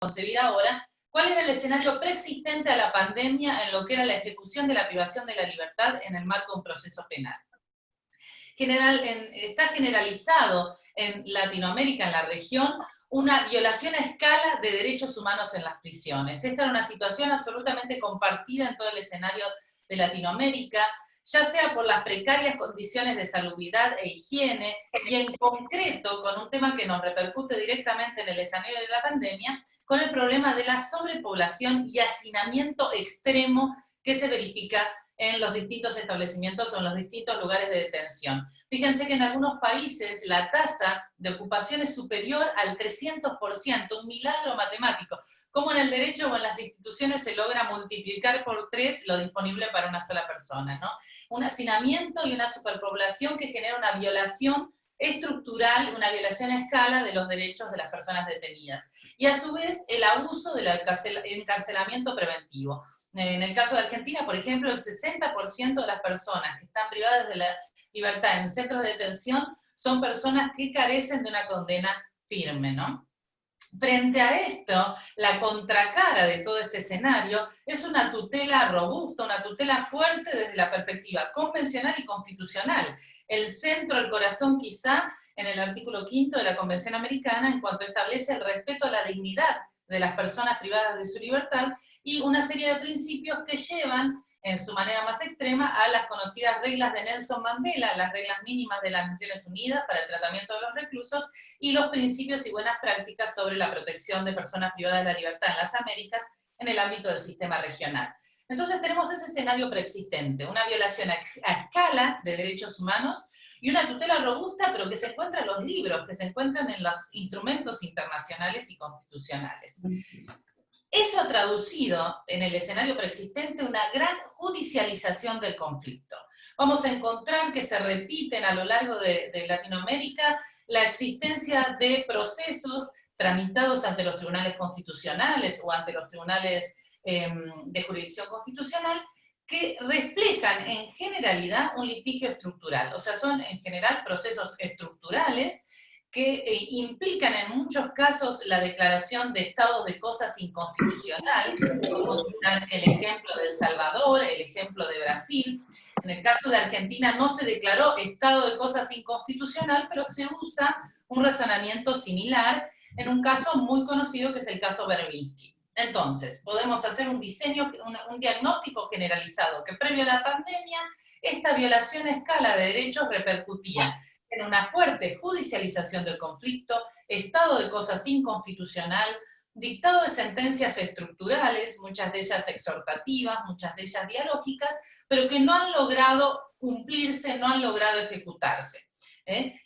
concebir ahora, cuál era el escenario preexistente a la pandemia en lo que era la ejecución de la privación de la libertad en el marco de un proceso penal. Está generalizado en Latinoamérica, en la región, una violación a escala de derechos humanos en las prisiones. Esta era una situación absolutamente compartida en todo el escenario de Latinoamérica, ya sea por las precarias condiciones de salubridad e higiene, y en concreto con un tema que nos repercute directamente en el escenario de la pandemia, con el problema de la sobrepoblación y hacinamiento extremo que se verifica en los distintos establecimientos o en los distintos lugares de detención. Fíjense que en algunos países la tasa de ocupación es superior al 300%, un milagro matemático. Como en el derecho o en las instituciones se logra multiplicar por 3 lo disponible para una sola persona, ¿no? Un hacinamiento y una superpoblación que genera una violación estructural, una violación a escala de los derechos de las personas detenidas. Y a su vez el abuso del encarcelamiento preventivo. En el caso de Argentina, por ejemplo, el 60% de las personas que están privadas de la libertad en centros de detención son personas que carecen de una condena firme, ¿no? Frente a esto, la contracara de todo este escenario es una tutela robusta, una tutela fuerte desde la perspectiva convencional y constitucional. El centro, el corazón quizá, en el artículo 5 de la Convención Americana, en cuanto establece el respeto a la dignidad de las personas privadas de su libertad y una serie de principios que llevan en su manera más extrema a las conocidas reglas de Nelson Mandela, las reglas mínimas de las Naciones Unidas para el tratamiento de los reclusos y los principios y buenas prácticas sobre la protección de personas privadas de la libertad en las Américas en el ámbito del sistema regional. Entonces tenemos ese escenario preexistente, una violación a escala de derechos humanos y una tutela robusta, pero que se encuentra en los libros, que se encuentran en los instrumentos internacionales y constitucionales. Eso ha traducido en el escenario preexistente una gran judicialización del conflicto. Vamos a encontrar que se repiten a lo largo de Latinoamérica la existencia de procesos tramitados ante los tribunales constitucionales o ante los tribunales de jurisdicción constitucional que reflejan en generalidad un litigio estructural, o sea, son en general procesos estructurales que implican en muchos casos la declaración de estados de cosas inconstitucional, como citar el ejemplo de El Salvador, el ejemplo de Brasil. En el caso de Argentina no se declaró estado de cosas inconstitucional, pero se usa un razonamiento similar en un caso muy conocido que es el caso Berbinsky. Entonces, podemos hacer un diagnóstico generalizado que previo a la pandemia, esta violación a escala de derechos repercutía en una fuerte judicialización del conflicto, estado de cosas inconstitucional, dictado de sentencias estructurales, muchas de ellas exhortativas, muchas de ellas dialógicas, pero que no han logrado cumplirse, no han logrado ejecutarse.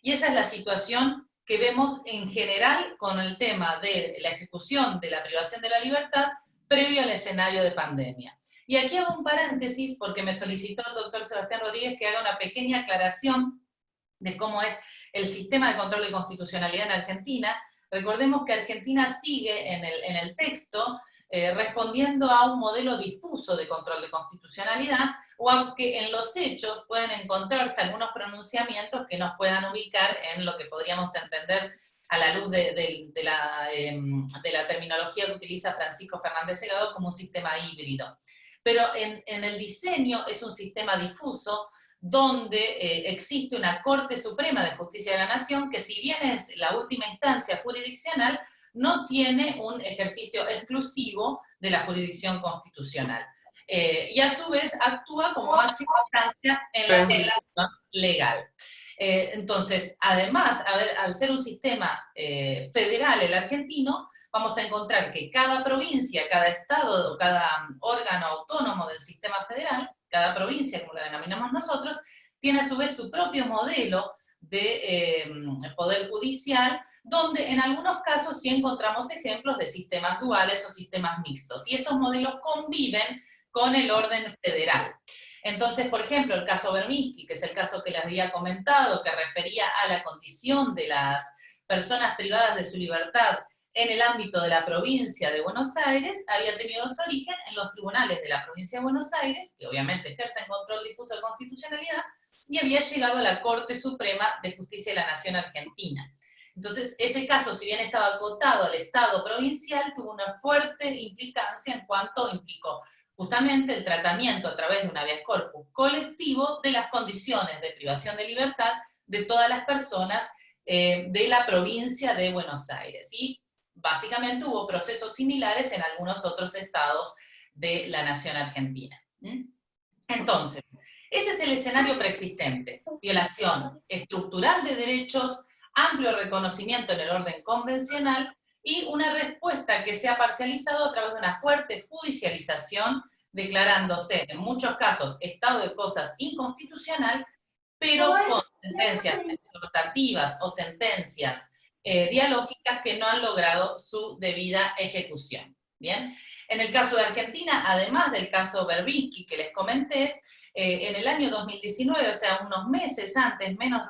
Y esa es la situación que vemos en general con el tema de la ejecución de la privación de la libertad previo al escenario de pandemia. Y aquí hago un paréntesis porque me solicitó el doctor Sebastián Rodríguez que haga una pequeña aclaración de cómo es el sistema de control de constitucionalidad en Argentina. Recordemos que Argentina sigue en el texto respondiendo a un modelo difuso de control de constitucionalidad, o aunque en los hechos pueden encontrarse algunos pronunciamientos que nos puedan ubicar en lo que podríamos entender a la luz de la terminología que utiliza Francisco Fernández Segado como un sistema híbrido. Pero en el diseño es un sistema difuso, donde existe una Corte Suprema de Justicia de la Nación que, si bien es la última instancia jurisdiccional, no tiene un ejercicio exclusivo de la jurisdicción constitucional. Y a su vez actúa como máxima instancia en la jurisdicción legal. Entonces, además, al ser un sistema federal el argentino, vamos a encontrar que cada provincia, cada estado o cada órgano autónomo del sistema federal, cada provincia, como la denominamos nosotros, tiene a su vez su propio modelo de poder judicial, donde en algunos casos sí encontramos ejemplos de sistemas duales o sistemas mixtos, y esos modelos conviven con el orden federal. Entonces, por ejemplo, el caso Berbinsky, que es el caso que les había comentado, que refería a la condición de las personas privadas de su libertad en el ámbito de la provincia de Buenos Aires, había tenido su origen en los tribunales de la provincia de Buenos Aires, que obviamente ejercen control difuso de constitucionalidad, y había llegado a la Corte Suprema de Justicia de la Nación Argentina. Entonces, ese caso, si bien estaba acotado al Estado provincial, tuvo una fuerte implicancia en cuanto implicó justamente el tratamiento a través de un habeas corpus colectivo de las condiciones de privación de libertad de todas las personas de la provincia de Buenos Aires. Y básicamente hubo procesos similares en algunos otros estados de la nación argentina. Entonces, ese es el escenario preexistente: violación estructural de derechos, amplio reconocimiento en el orden convencional y una respuesta que se ha parcializado a través de una fuerte judicialización, declarándose en muchos casos estado de cosas inconstitucional, pero con sentencias exhortativas o sentencias dialógicas que no han logrado su debida ejecución. Bien, en el caso de Argentina, además del caso Berbinsky que les comenté, en el año 2019, o sea, unos meses antes, menos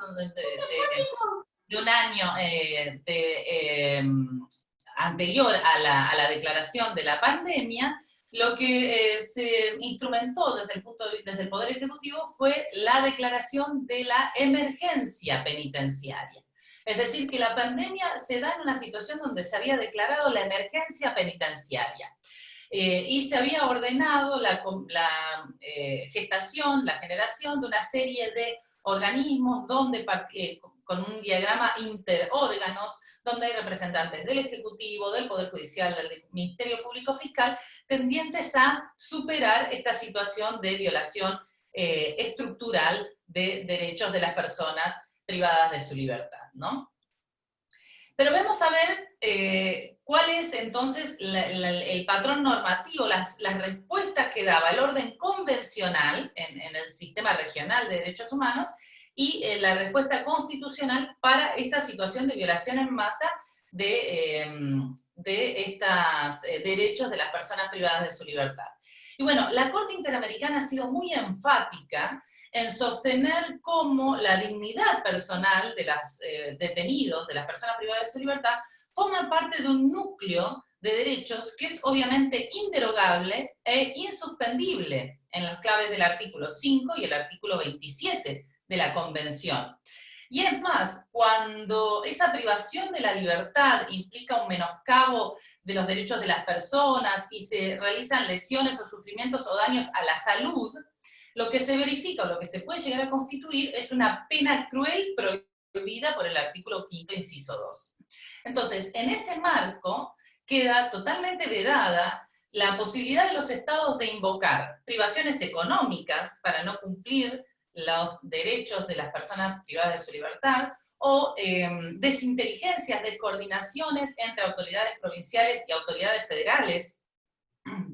de un año anterior a la declaración de la pandemia, lo que se instrumentó desde el Poder Ejecutivo fue la declaración de la emergencia penitenciaria. Es decir, que la pandemia se da en una situación donde se había declarado la emergencia penitenciaria. Y se había ordenado la gestación, la generación de una serie de organismos donde, con un diagrama interórganos, donde hay representantes del Ejecutivo, del Poder Judicial, del Ministerio Público Fiscal, tendientes a superar esta situación de violación estructural de derechos de las personas privadas de su libertad, ¿no? Pero vamos a ver cuál es entonces el patrón normativo, las respuestas que daba el orden convencional en el sistema regional de derechos humanos y la respuesta constitucional para esta situación de violación en masa de estos derechos de las personas privadas de su libertad. Y bueno, la Corte Interamericana ha sido muy enfática en sostener cómo la dignidad personal de los detenidos, de las personas privadas de su libertad, forma parte de un núcleo de derechos que es obviamente inderogable e insuspendible en las claves del artículo 5 y el artículo 27 de la Convención. Y es más, cuando esa privación de la libertad implica un menoscabo de los derechos de las personas y se realizan lesiones o sufrimientos o daños a la salud, lo que se verifica o lo que se puede llegar a constituir es una pena cruel prohibida por el artículo 5º, inciso 2. Entonces, en ese marco queda totalmente vedada la posibilidad de los estados de invocar privaciones económicas para no cumplir los derechos de las personas privadas de su libertad, o desinteligencias, descoordinaciones entre autoridades provinciales y autoridades federales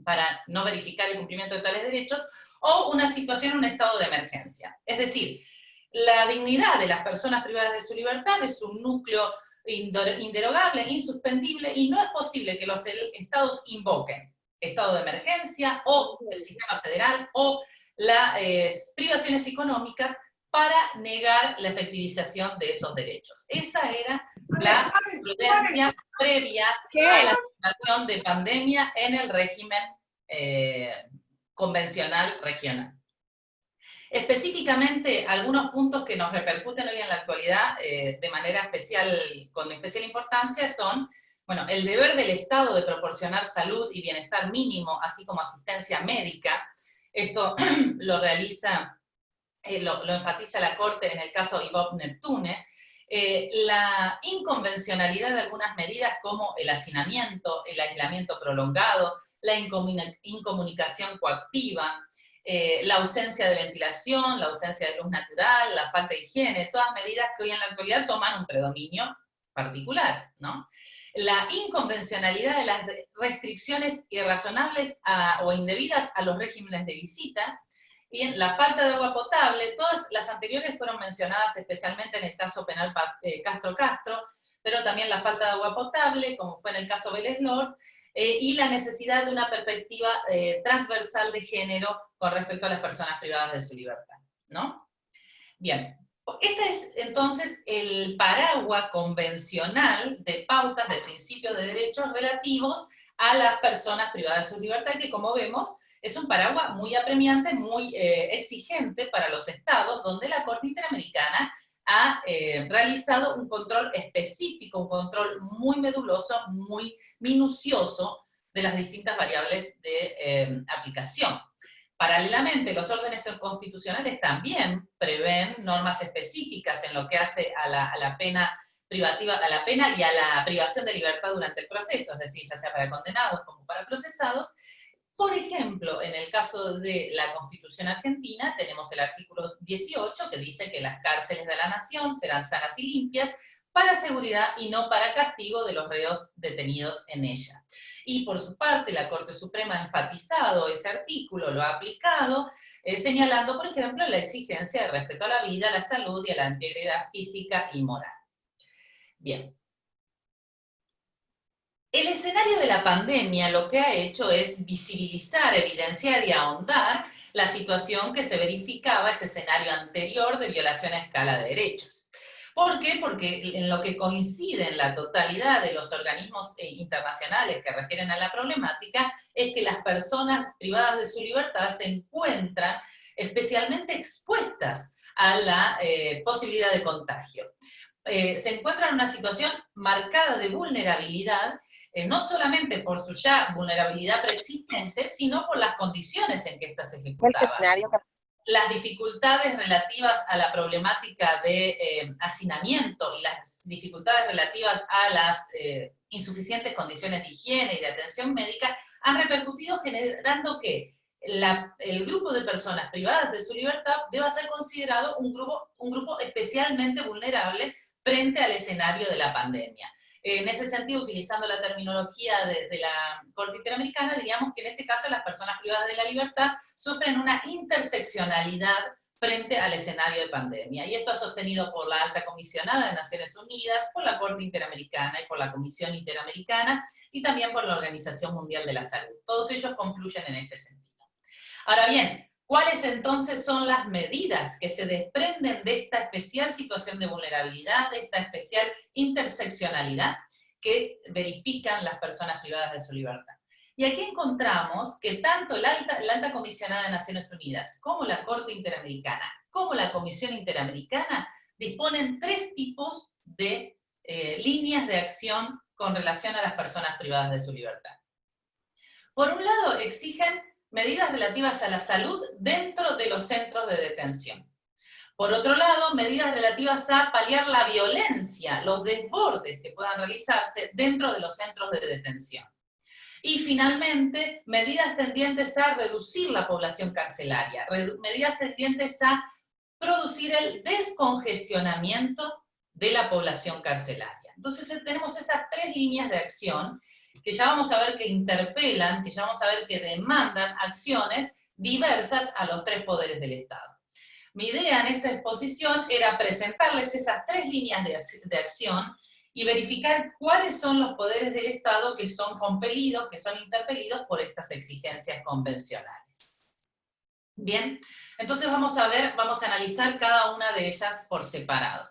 para no verificar el cumplimiento de tales derechos, o una situación, un estado de emergencia. Es decir, la dignidad de las personas privadas de su libertad es un núcleo inderogable, insuspendible, y no es posible que los estados invoquen estado de emergencia, o el sistema federal, o las privaciones económicas para negar la efectivización de esos derechos. Esa era la prudencia previa a la situación de pandemia en el régimen convencional regional. Específicamente, algunos puntos que nos repercuten hoy en la actualidad de manera especial, con especial importancia, son, bueno, el deber del Estado de proporcionar salud y bienestar mínimo, así como asistencia médica. Esto lo realiza, lo enfatiza la Corte en el caso Ibob Neptune. La inconvencionalidad de algunas medidas como el hacinamiento, el aislamiento prolongado, la incomunicación coactiva, la ausencia de ventilación, la ausencia de luz natural, la falta de higiene, todas medidas que hoy en la actualidad toman un predominio particular, ¿no? La inconvencionalidad de las restricciones irrazonables o indebidas a los regímenes de visita. Bien, la falta de agua potable, todas las anteriores fueron mencionadas especialmente en el caso penal Castro-Castro, pero también la falta de agua potable, como fue en el caso Vélez Nord, y la necesidad de una perspectiva transversal de género con respecto a las personas privadas de su libertad, ¿no? Bien, este es entonces el paraguas convencional de pautas, de principios de derechos relativos a las personas privadas de su libertad, que como vemos es un paraguas muy apremiante, muy exigente para los estados, donde la Corte Interamericana ha realizado un control específico, un control muy meduloso, muy minucioso de las distintas variables de aplicación. Paralelamente, los órdenes constitucionales también prevén normas específicas en lo que hace a la pena privativa, a la pena y a la privación de libertad durante el proceso, es decir, ya sea para condenados como para procesados. Por ejemplo, en el caso de la Constitución argentina, tenemos el artículo 18 que dice que las cárceles de la nación serán sanas y limpias para seguridad y no para castigo de los reos detenidos en ella. Y por su parte, la Corte Suprema ha enfatizado ese artículo, lo ha aplicado, señalando, por ejemplo, la exigencia de respeto a la vida, a la salud y a la integridad física y moral. Bien. El escenario de la pandemia lo que ha hecho es visibilizar, evidenciar y ahondar la situación que se verificaba, ese escenario anterior de violación a escala de derechos. ¿Por qué? Porque en lo que coincide en la totalidad de los organismos internacionales que refieren a la problemática es que las personas privadas de su libertad se encuentran especialmente expuestas a la posibilidad de contagio. Se encuentran en una situación marcada de vulnerabilidad, no solamente por su ya vulnerabilidad preexistente, sino por las condiciones en que ésta se ejecutaba. Las dificultades relativas a la problemática de hacinamiento y las dificultades relativas a las insuficientes condiciones de higiene y de atención médica han repercutido generando que el grupo de personas privadas de su libertad deba ser considerado un grupo especialmente vulnerable frente al escenario de la pandemia. En ese sentido, utilizando la terminología de la Corte Interamericana, diríamos que en este caso las personas privadas de la libertad sufren una interseccionalidad frente al escenario de pandemia. Y esto ha sostenido por la Alta Comisionada de Naciones Unidas, por la Corte Interamericana y por la Comisión Interamericana, y también por la Organización Mundial de la Salud. Todos ellos confluyen en este sentido. Ahora bien, ¿cuáles entonces son las medidas que se desprenden de esta especial situación de vulnerabilidad, de esta especial interseccionalidad que verifican las personas privadas de su libertad? Y aquí encontramos que tanto la Alta Comisionada de Naciones Unidas, como la Corte Interamericana, como la Comisión Interamericana, disponen tres tipos de líneas de acción con relación a las personas privadas de su libertad. Por un lado, exigen medidas relativas a la salud dentro de los centros de detención. Por otro lado, medidas relativas a paliar la violencia, los desbordes que puedan realizarse dentro de los centros de detención. Y finalmente, medidas tendientes a reducir la población carcelaria, medidas tendientes a producir el descongestionamiento de la población carcelaria. Entonces tenemos esas tres líneas de acción que ya vamos a ver que interpelan, que ya vamos a ver que demandan acciones diversas a los tres poderes del Estado. Mi idea en esta exposición era presentarles esas tres líneas de acción y verificar cuáles son los poderes del Estado que son compelidos, que son interpelidos por estas exigencias convencionales. Bien, entonces vamos a analizar cada una de ellas por separado.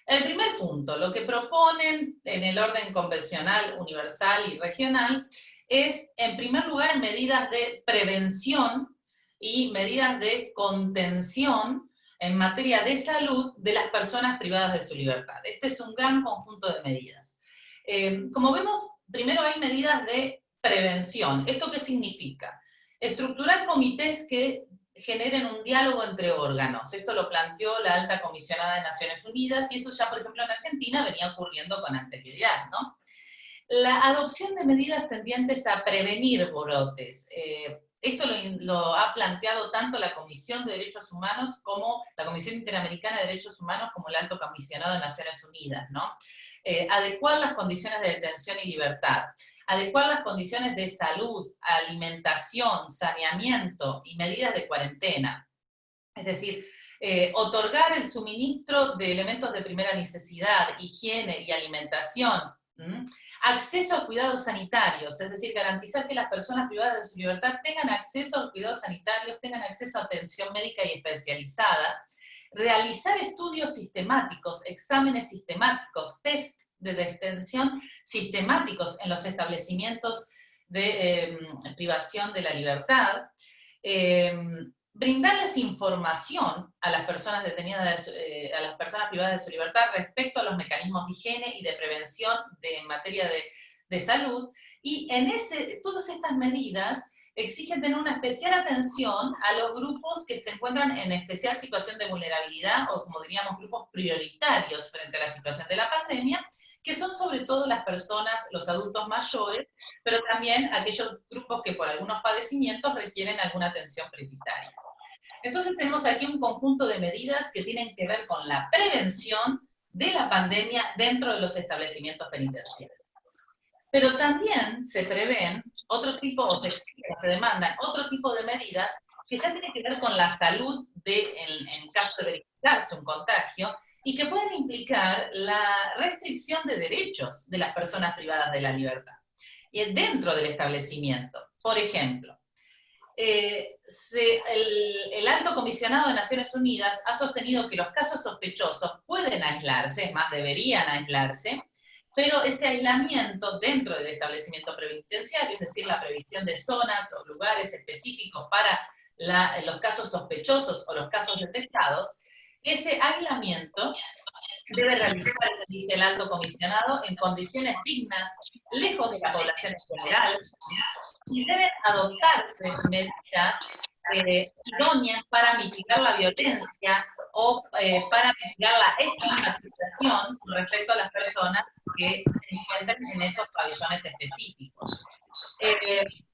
El primer punto, lo que proponen en el orden convencional, universal y regional, es, en primer lugar, medidas de prevención y medidas de contención en materia de salud de las personas privadas de su libertad. Este es un gran conjunto de medidas. Como vemos, primero hay medidas de prevención. ¿Esto qué significa? Estructurar comités que generen un diálogo entre órganos. Esto lo planteó la Alta Comisionada de Naciones Unidas y eso ya, por ejemplo, en Argentina venía ocurriendo con anterioridad, ¿no? La adopción de medidas tendientes a prevenir brotes. Esto lo ha planteado tanto la Comisión de Derechos Humanos como la Comisión Interamericana de Derechos Humanos como el Alto Comisionado de Naciones Unidas, ¿no? Adecuar las condiciones de detención y libertad, adecuar las condiciones de salud, alimentación, saneamiento y medidas de cuarentena. Es decir, otorgar el suministro de elementos de primera necesidad, higiene y alimentación, acceso a cuidados sanitarios, es decir, garantizar que las personas privadas de su libertad tengan acceso a cuidados sanitarios, tengan acceso a atención médica y especializada, realizar estudios sistemáticos, exámenes sistemáticos, test de detención sistemáticos en los establecimientos de privación de la libertad, brindarles información a las personas detenidas, a las personas privadas de su libertad respecto a los mecanismos de higiene y de prevención en materia de salud, y todas estas medidas exigen tener una especial atención a los grupos que se encuentran en especial situación de vulnerabilidad, o como diríamos, grupos prioritarios frente a la situación de la pandemia, que son sobre todo las personas, los adultos mayores, pero también aquellos grupos que por algunos padecimientos requieren alguna atención prioritaria. Entonces tenemos aquí un conjunto de medidas que tienen que ver con la prevención de la pandemia dentro de los establecimientos penitenciarios. Pero también se prevén otro tipo, o se demandan otro tipo de medidas que ya tienen que ver con la salud en caso de verificarse un contagio, y que pueden implicar la restricción de derechos de las personas privadas de la libertad dentro del establecimiento. Por ejemplo, el Alto Comisionado de Naciones Unidas ha sostenido que los casos sospechosos pueden aislarse, es más, deberían aislarse, pero ese aislamiento dentro del establecimiento penitenciario, es decir, la previsión de zonas o lugares específicos para los casos sospechosos o los casos detectados, ese aislamiento debe realizarse, dice el Alto Comisionado, en condiciones dignas, lejos de la población en general, y deben adoptarse medidas idóneas para mitigar la violencia o para mitigar la estigmatización con respecto a las personas que se encuentran en esos pabellones específicos.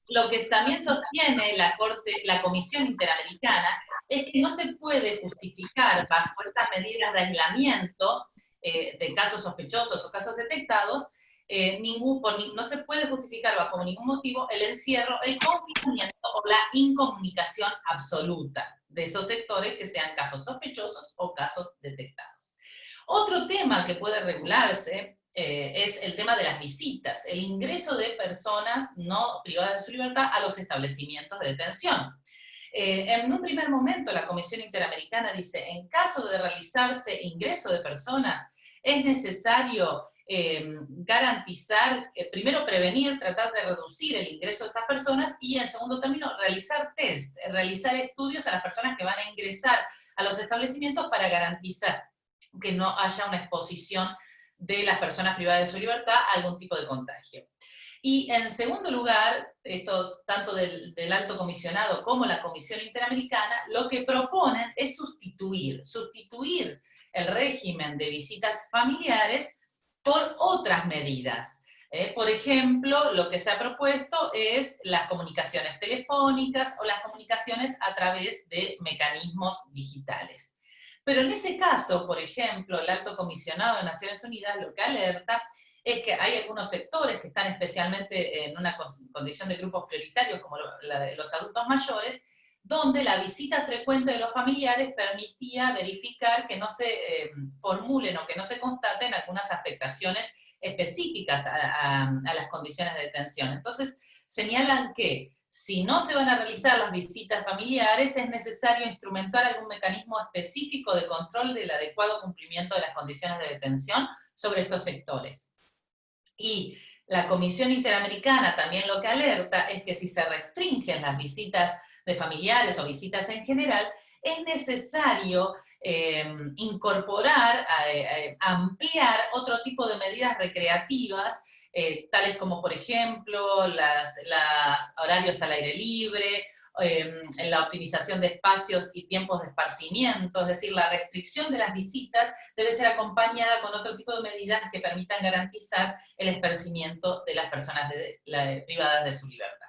Lo que también sostiene la Comisión Interamericana es que no se puede justificar bajo estas medidas de aislamiento de casos sospechosos o casos detectados, no se puede justificar bajo ningún motivo el encierro, el confinamiento o la incomunicación absoluta de esos sectores que sean casos sospechosos o casos detectados. Otro tema que puede regularse es el tema de las visitas, el ingreso de personas no privadas de su libertad a los establecimientos de detención. En un primer momento, la Comisión Interamericana dice, en caso de realizarse ingreso de personas, es necesario garantizar, primero prevenir, tratar de reducir el ingreso de esas personas, y en segundo término, realizar test, realizar estudios a las personas que van a ingresar a los establecimientos para garantizar que no haya una exposición de las personas privadas de su libertad a algún tipo de contagio. Y en segundo lugar, tanto del Alto Comisionado como la Comisión Interamericana, lo que proponen es sustituir el régimen de visitas familiares por otras medidas. Por ejemplo, lo que se ha propuesto es las comunicaciones telefónicas o las comunicaciones a través de mecanismos digitales. Pero en ese caso, por ejemplo, el Alto Comisionado de Naciones Unidas lo que alerta es que hay algunos sectores que están especialmente en una condición de grupos prioritarios, como los adultos mayores, donde la visita frecuente de los familiares permitía verificar que no se formulen o que no se constaten algunas afectaciones específicas a las condiciones de detención. Entonces, señalan que si no se van a realizar las visitas familiares, es necesario instrumentar algún mecanismo específico de control del adecuado cumplimiento de las condiciones de detención sobre estos sectores. Y la Comisión Interamericana también lo que alerta es que si se restringen las visitas de familiares o visitas en general, es necesario incorporar, ampliar otro tipo de medidas recreativas, tales como, por ejemplo, los horarios al aire libre, la optimización de espacios y tiempos de esparcimiento, es decir, la restricción de las visitas debe ser acompañada con otro tipo de medidas que permitan garantizar el esparcimiento de las personas privadas de su libertad.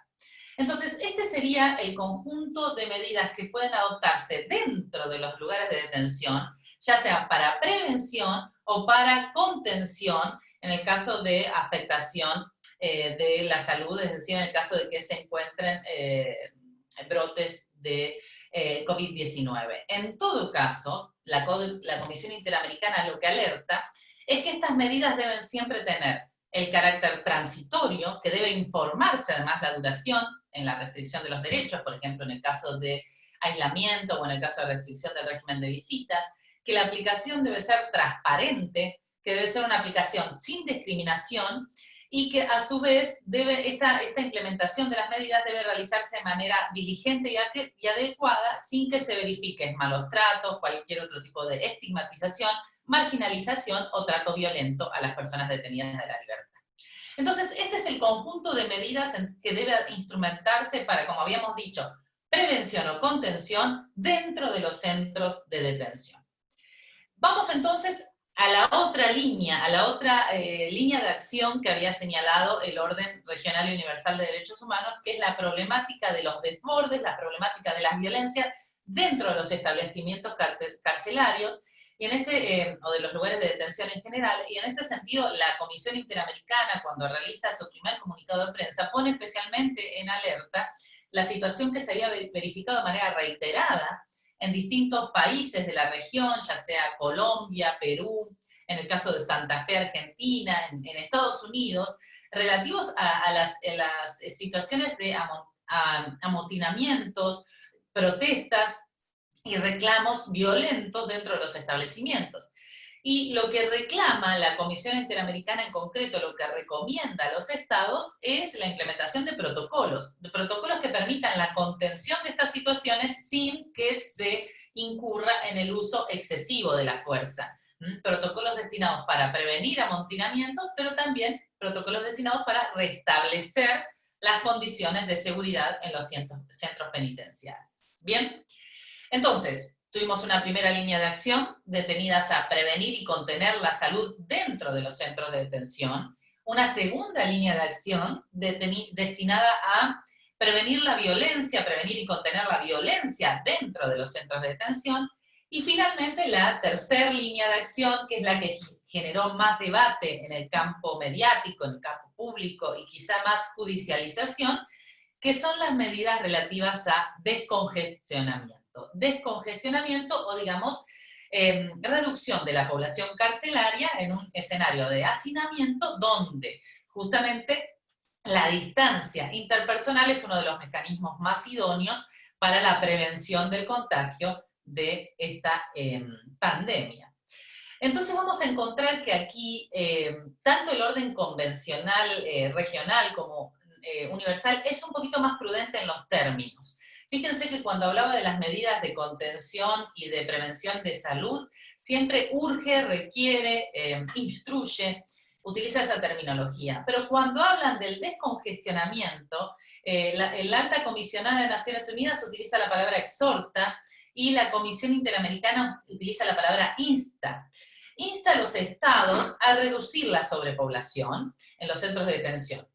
Entonces, este sería el conjunto de medidas que pueden adoptarse dentro de los lugares de detención, ya sea para prevención o para contención en el caso de afectación de la salud, es decir, en el caso de que se encuentren brotes de COVID-19. En todo caso, la Comisión Interamericana lo que alerta es que estas medidas deben siempre tener el carácter transitorio, que debe informarse además la duración en la restricción de los derechos, por ejemplo, en el caso de aislamiento o en el caso de restricción del régimen de visitas, que la aplicación debe ser transparente, que debe ser una aplicación sin discriminación, y que a su vez esta implementación de las medidas debe realizarse de manera diligente y adecuada sin que se verifiquen malos tratos, cualquier otro tipo de estigmatización, marginalización o trato violento a las personas detenidas de la libertad. Entonces, este es el conjunto de medidas que debe instrumentarse para, como habíamos dicho, prevención o contención dentro de los centros de detención. Vamos entonces a la otra línea, línea de acción que había señalado el Orden Regional y Universal de Derechos Humanos, que es la problemática de los desbordes, la problemática de las violencias dentro de los establecimientos carcelarios, y o de los lugares de detención en general, y en este sentido la Comisión Interamericana, cuando realiza su primer comunicado de prensa, pone especialmente en alerta la situación que se había verificado de manera reiterada en distintos países de la región, ya sea Colombia, Perú, en el caso de Santa Fe, Argentina, en Estados Unidos, relativos a las situaciones de amotinamientos, protestas y reclamos violentos dentro de los establecimientos. Y lo que reclama la Comisión Interamericana en concreto, lo que recomienda a los estados, es la implementación de protocolos que permitan la contención de estas situaciones sin que se incurra en el uso excesivo de la fuerza. Protocolos destinados para prevenir amotinamientos, pero también protocolos destinados para restablecer las condiciones de seguridad en los centros penitenciarios. Bien, entonces, tuvimos una primera línea de acción detenidas a prevenir y contener la salud dentro de los centros de detención, una segunda línea de acción destinada a prevenir la violencia, prevenir y contener la violencia dentro de los centros de detención, y finalmente la tercera línea de acción, que es la que generó más debate en el campo mediático, en el campo público y quizá más judicialización, que son las medidas relativas a descongestionamiento. Descongestionamiento o, digamos, reducción de la población carcelaria en un escenario de hacinamiento donde justamente la distancia interpersonal es uno de los mecanismos más idóneos para la prevención del contagio de esta pandemia. Entonces vamos a encontrar que aquí tanto el orden convencional regional como universal es un poquito más prudente en los términos. Fíjense que cuando hablaba de las medidas de contención y de prevención de salud, siempre urge, requiere, instruye, utiliza esa terminología. Pero cuando hablan del descongestionamiento, la alta comisionada de Naciones Unidas utiliza la palabra exhorta y la Comisión Interamericana utiliza la palabra insta. Insta a los estados a reducir la sobrepoblación en los centros de detención.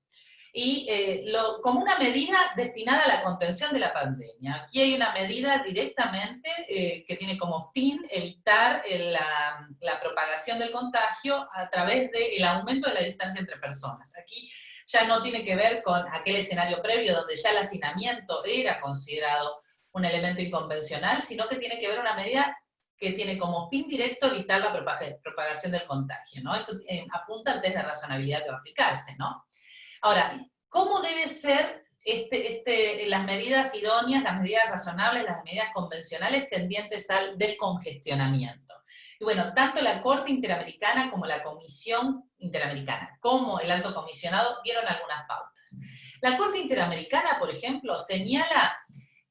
Y como una medida destinada a la contención de la pandemia. Aquí hay una medida directamente que tiene como fin evitar la propagación del contagio a través del aumento de la distancia entre personas. Aquí ya no tiene que ver con aquel escenario previo donde ya el hacinamiento era considerado un elemento inconvencional, sino que tiene que ver una medida que tiene como fin directo evitar la propagación del contagio, ¿no? Esto apunta al test de razonabilidad que va a aplicarse, ¿no? Ahora, ¿cómo deben ser las medidas idóneas, las medidas razonables, las medidas convencionales tendientes al descongestionamiento? Y bueno, tanto la Corte Interamericana como la Comisión Interamericana, como el Alto Comisionado, dieron algunas pautas. La Corte Interamericana, por ejemplo, señala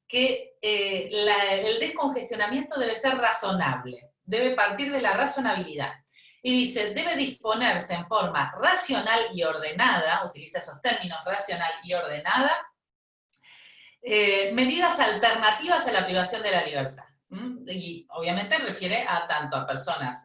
que el descongestionamiento debe ser razonable, debe partir de la razonabilidad. Y dice, debe disponerse en forma racional y ordenada, utiliza esos términos, racional y ordenada, medidas alternativas a la privación de la libertad. Y obviamente refiere a tanto a personas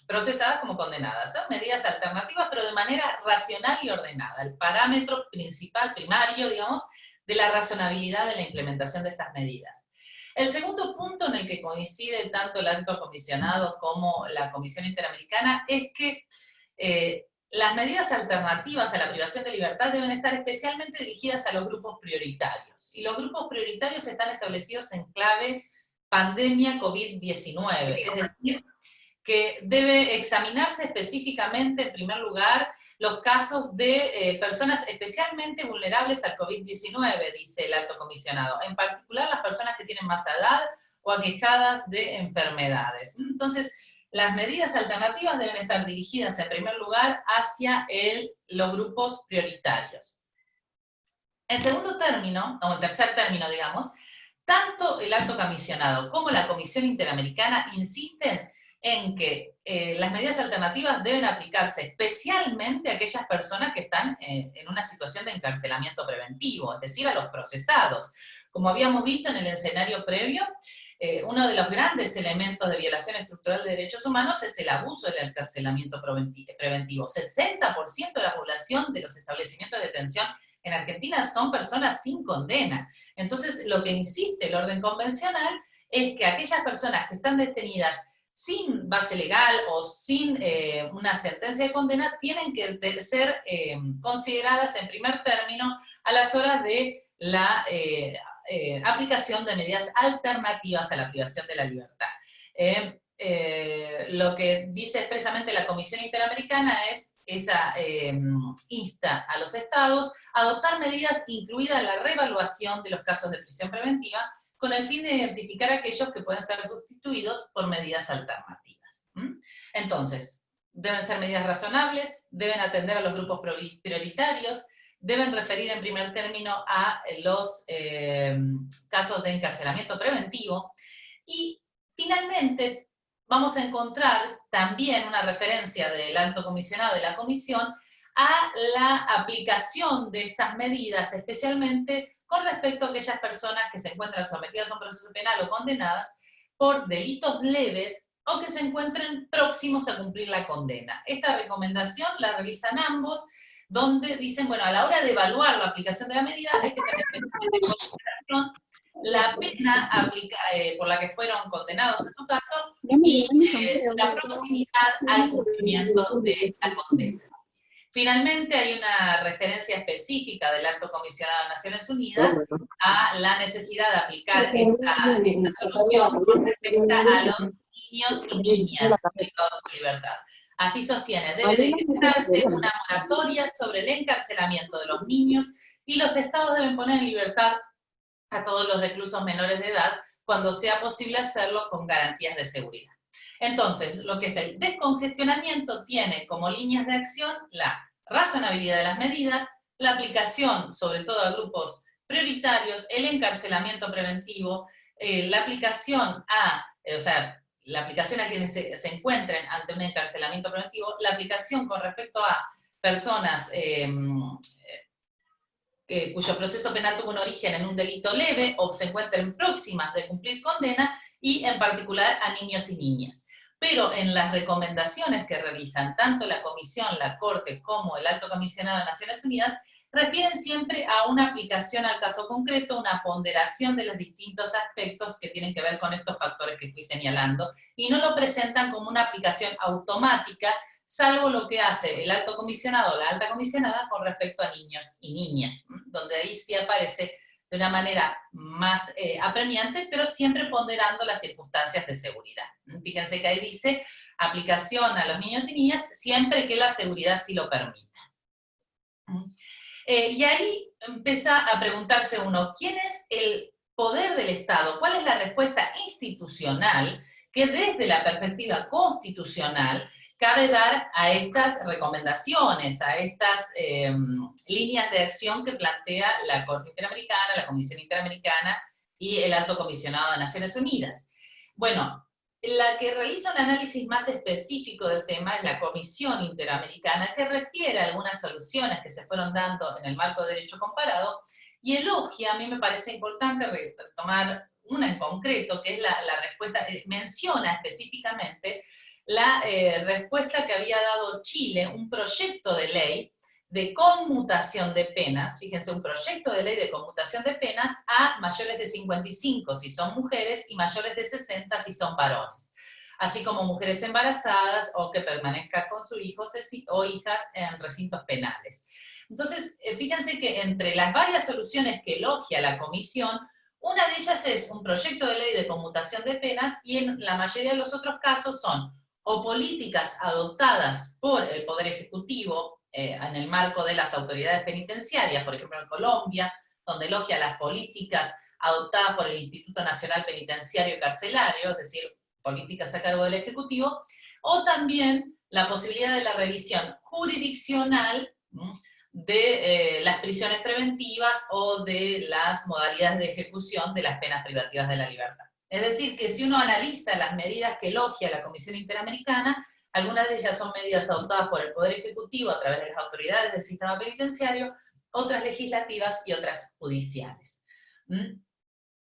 procesadas como condenadas. Son medidas alternativas, pero de manera racional y ordenada. El parámetro principal, primario, digamos, de la razonabilidad de la implementación de estas medidas. El segundo punto en el que coincide tanto el Alto Comisionado como la Comisión Interamericana es que las medidas alternativas a la privación de libertad deben estar especialmente dirigidas a los grupos prioritarios. Y los grupos prioritarios están establecidos en clave pandemia COVID-19, es decir, que debe examinarse específicamente, en primer lugar, los casos de personas especialmente vulnerables al COVID-19, dice el Alto Comisionado, en particular las personas que tienen más edad o aquejadas de enfermedades. Entonces, Las medidas alternativas deben estar dirigidas en primer lugar hacia los grupos prioritarios. En segundo término, o en tercer término, digamos, tanto el Alto Comisionado como la Comisión Interamericana insisten en que las medidas alternativas deben aplicarse especialmente a aquellas personas que están en una situación de encarcelamiento preventivo, es decir, a los procesados. Como habíamos visto en el escenario previo, uno de los grandes elementos de violación estructural de derechos humanos es el abuso del encarcelamiento preventivo. 60% de la población de los establecimientos de detención en Argentina son personas sin condena. Entonces, lo que insiste el orden convencional es que aquellas personas que están detenidas sin base legal o sin una sentencia de condena tienen que ser consideradas en primer término a las horas de la aplicación de medidas alternativas a la privación de la libertad. Lo que dice expresamente la Comisión Interamericana es insta a los estados a adoptar medidas, incluida la reevaluación de los casos de prisión preventiva, con el fin de identificar aquellos que pueden ser sustituidos por medidas alternativas. Entonces, deben ser medidas razonables, deben atender a los grupos prioritarios, deben referir en primer término a los casos de encarcelamiento preventivo, y finalmente vamos a encontrar también una referencia del Alto Comisionado de la Comisión a la aplicación de estas medidas, especialmente con respecto a aquellas personas que se encuentran sometidas a un proceso penal o condenadas por delitos leves o que se encuentren próximos a cumplir la condena. Esta recomendación la realizan ambos, donde dicen, bueno, a la hora de evaluar la aplicación de la medida hay que tener en consideración la pena por la que fueron condenados en su caso y la proximidad al cumplimiento de la condena. Finalmente, hay una referencia específica del Alto Comisionado de Naciones Unidas a la necesidad de aplicar esta solución con respecto a los niños y niñas privados de su libertad. Así sostiene, debe decretarse una moratoria sobre el encarcelamiento de los niños y los estados deben poner en libertad a todos los reclusos menores de edad cuando sea posible hacerlo con garantías de seguridad. Entonces, lo que es el descongestionamiento tiene como líneas de acción la razonabilidad de las medidas, la aplicación sobre todo a grupos prioritarios, el encarcelamiento preventivo, la aplicación a quienes se encuentren ante un encarcelamiento preventivo, la aplicación con respecto a personas cuyo proceso penal tuvo un origen en un delito leve o se encuentren próximas de cumplir condena, y en particular a niños y niñas. Pero en las recomendaciones que realizan tanto la Comisión, la Corte, como el Alto Comisionado de Naciones Unidas, refieren siempre a una aplicación al caso concreto, una ponderación de los distintos aspectos que tienen que ver con estos factores que fui señalando, y no lo presentan como una aplicación automática, salvo lo que hace el Alto Comisionado o la Alta Comisionada con respecto a niños y niñas, donde ahí sí aparece de una manera más apremiante, pero siempre ponderando las circunstancias de seguridad. Fíjense que ahí dice aplicación a los niños y niñas siempre que la seguridad sí lo permita. Y ahí empieza a preguntarse uno, ¿quién es el poder del Estado? ¿Cuál es la respuesta institucional que desde la perspectiva constitucional cabe dar a estas recomendaciones, a estas líneas de acción que plantea la Corte Interamericana, la Comisión Interamericana y el Alto Comisionado de Naciones Unidas? Bueno, la que realiza un análisis más específico del tema es la Comisión Interamericana, que refiere a algunas soluciones que se fueron dando en el marco de derecho comparado, y elogia, a mí me parece importante retomar una en concreto, que es la respuesta, menciona específicamente la respuesta que había dado Chile, un proyecto de ley de conmutación de penas, fíjense, un proyecto de ley de conmutación de penas a mayores de 55 si son mujeres y mayores de 60 si son varones, así como mujeres embarazadas o que permanezcan con sus hijos o hijas en recintos penales. Entonces, fíjense que entre las varias soluciones que elogia la Comisión, una de ellas es un proyecto de ley de conmutación de penas, y en la mayoría de los otros casos son o políticas adoptadas por el Poder Ejecutivo en el marco de las autoridades penitenciarias, por ejemplo en Colombia, donde elogia las políticas adoptadas por el Instituto Nacional Penitenciario y Carcelario, es decir, políticas a cargo del Ejecutivo, o también la posibilidad de la revisión jurisdiccional de las prisiones preventivas o de las modalidades de ejecución de las penas privativas de la libertad. Es decir, que si uno analiza las medidas que elogia la Comisión Interamericana, algunas de ellas son medidas adoptadas por el Poder Ejecutivo a través de las autoridades del sistema penitenciario, otras legislativas y otras judiciales.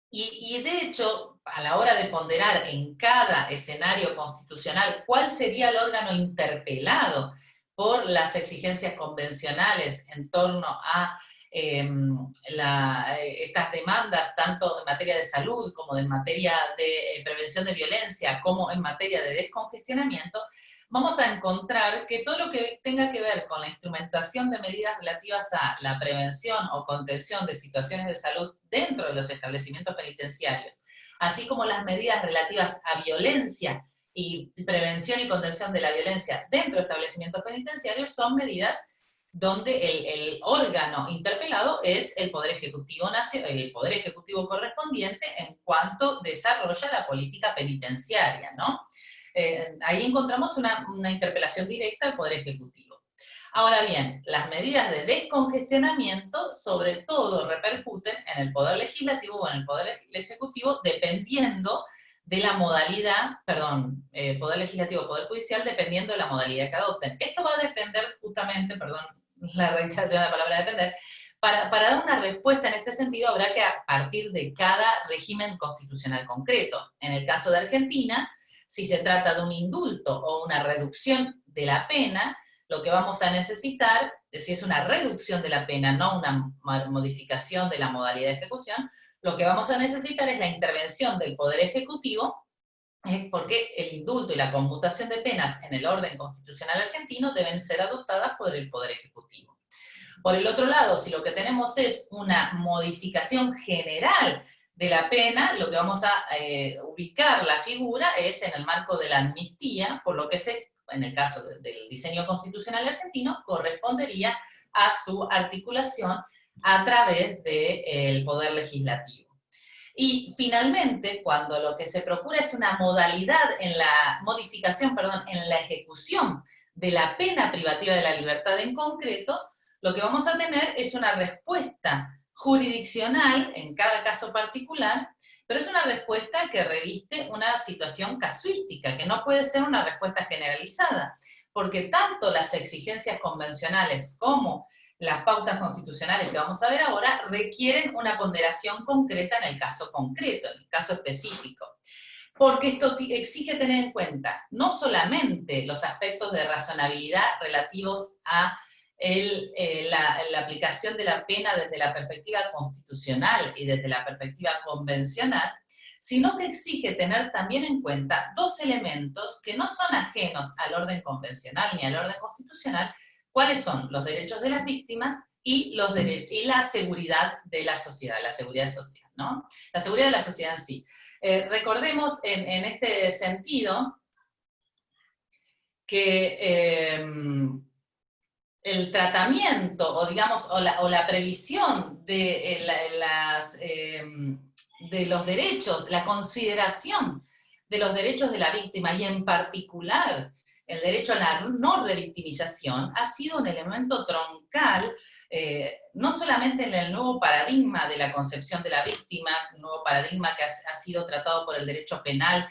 Y de hecho, a la hora de ponderar en cada escenario constitucional cuál sería el órgano interpelado por las exigencias convencionales en torno a estas demandas, tanto en materia de salud como en materia de prevención de violencia, como en materia de descongestionamiento, vamos a encontrar que todo lo que tenga que ver con la instrumentación de medidas relativas a la prevención o contención de situaciones de salud dentro de los establecimientos penitenciarios, así como las medidas relativas a violencia y prevención y contención de la violencia dentro de establecimientos penitenciarios, son medidas donde el órgano interpelado es el Poder Ejecutivo correspondiente en cuanto desarrolla la política penitenciaria, ¿no? Ahí encontramos una interpelación directa al Poder Ejecutivo. Ahora bien, las medidas de descongestionamiento sobre todo repercuten en el Poder Legislativo o en el Poder Ejecutivo dependiendo de la modalidad, Poder Legislativo o Poder Judicial, dependiendo de la modalidad que adopten. Esto va a depender justamente, la reiteración de la palabra depender, para dar una respuesta en este sentido habrá que partir de cada régimen constitucional concreto. En el caso de Argentina, si se trata de un indulto o una reducción de la pena, lo que vamos a necesitar, si es una reducción de la pena, no una modificación de la modalidad de ejecución, lo que vamos a necesitar es la intervención del Poder Ejecutivo, porque el indulto y la conmutación de penas en el orden constitucional argentino deben ser adoptadas por el Poder Ejecutivo. Por el otro lado, si lo que tenemos es una modificación general de la pena, lo que vamos a ubicar la figura es en el marco de la amnistía, por lo que en el caso del diseño constitucional argentino, correspondería a su articulación a través del Poder Legislativo. Y finalmente, cuando lo que se procura es una modalidad en la modificación, en la ejecución de la pena privativa de la libertad en concreto, lo que vamos a tener es una respuesta jurisdiccional en cada caso particular, pero es una respuesta que reviste una situación casuística, que no puede ser una respuesta generalizada, porque tanto las exigencias convencionales como las pautas constitucionales que vamos a ver ahora requieren una ponderación concreta en el caso concreto, en el caso específico. Porque esto exige tener en cuenta no solamente los aspectos de razonabilidad relativos a la aplicación de la pena desde la perspectiva constitucional y desde la perspectiva convencional, sino que exige tener también en cuenta dos elementos que no son ajenos al orden convencional ni al orden constitucional. ¿Cuáles son? Los derechos de las víctimas y la seguridad de la sociedad, la seguridad social, ¿no? La seguridad de la sociedad en sí. Recordemos en este sentido que el tratamiento, o la previsión de los derechos, la consideración de los derechos de la víctima, y en particular el derecho a la no revictimización, ha sido un elemento troncal, no solamente en el nuevo paradigma de la concepción de la víctima, un nuevo paradigma que ha sido tratado por el derecho penal,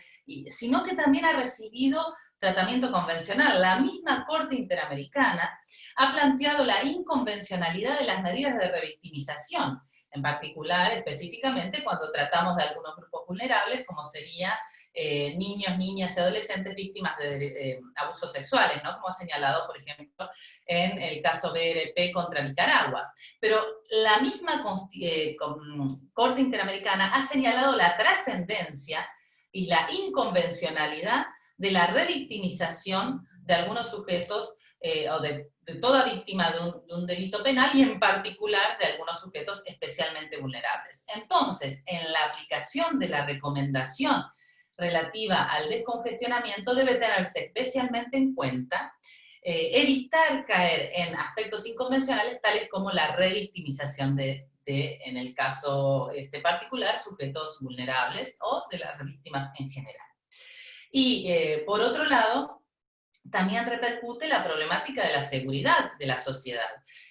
sino que también ha recibido tratamiento convencional. La misma Corte Interamericana ha planteado la inconvencionalidad de las medidas de revictimización, en particular, específicamente, cuando tratamos de algunos grupos vulnerables, como sería niños, niñas y adolescentes víctimas de abusos sexuales, ¿no? Como ha señalado, por ejemplo, en el caso BRP contra Nicaragua. Pero la misma Corte Interamericana ha señalado la trascendencia y la inconvencionalidad de la revictimización de algunos sujetos o de toda víctima de un delito penal, y en particular de algunos sujetos especialmente vulnerables. Entonces, en la aplicación de la recomendación relativa al descongestionamiento debe tenerse especialmente en cuenta evitar caer en aspectos inconvencionales tales como la revictimización en el caso particular, sujetos vulnerables o de las víctimas en general. Y por otro lado, también repercute la problemática de la seguridad de la sociedad.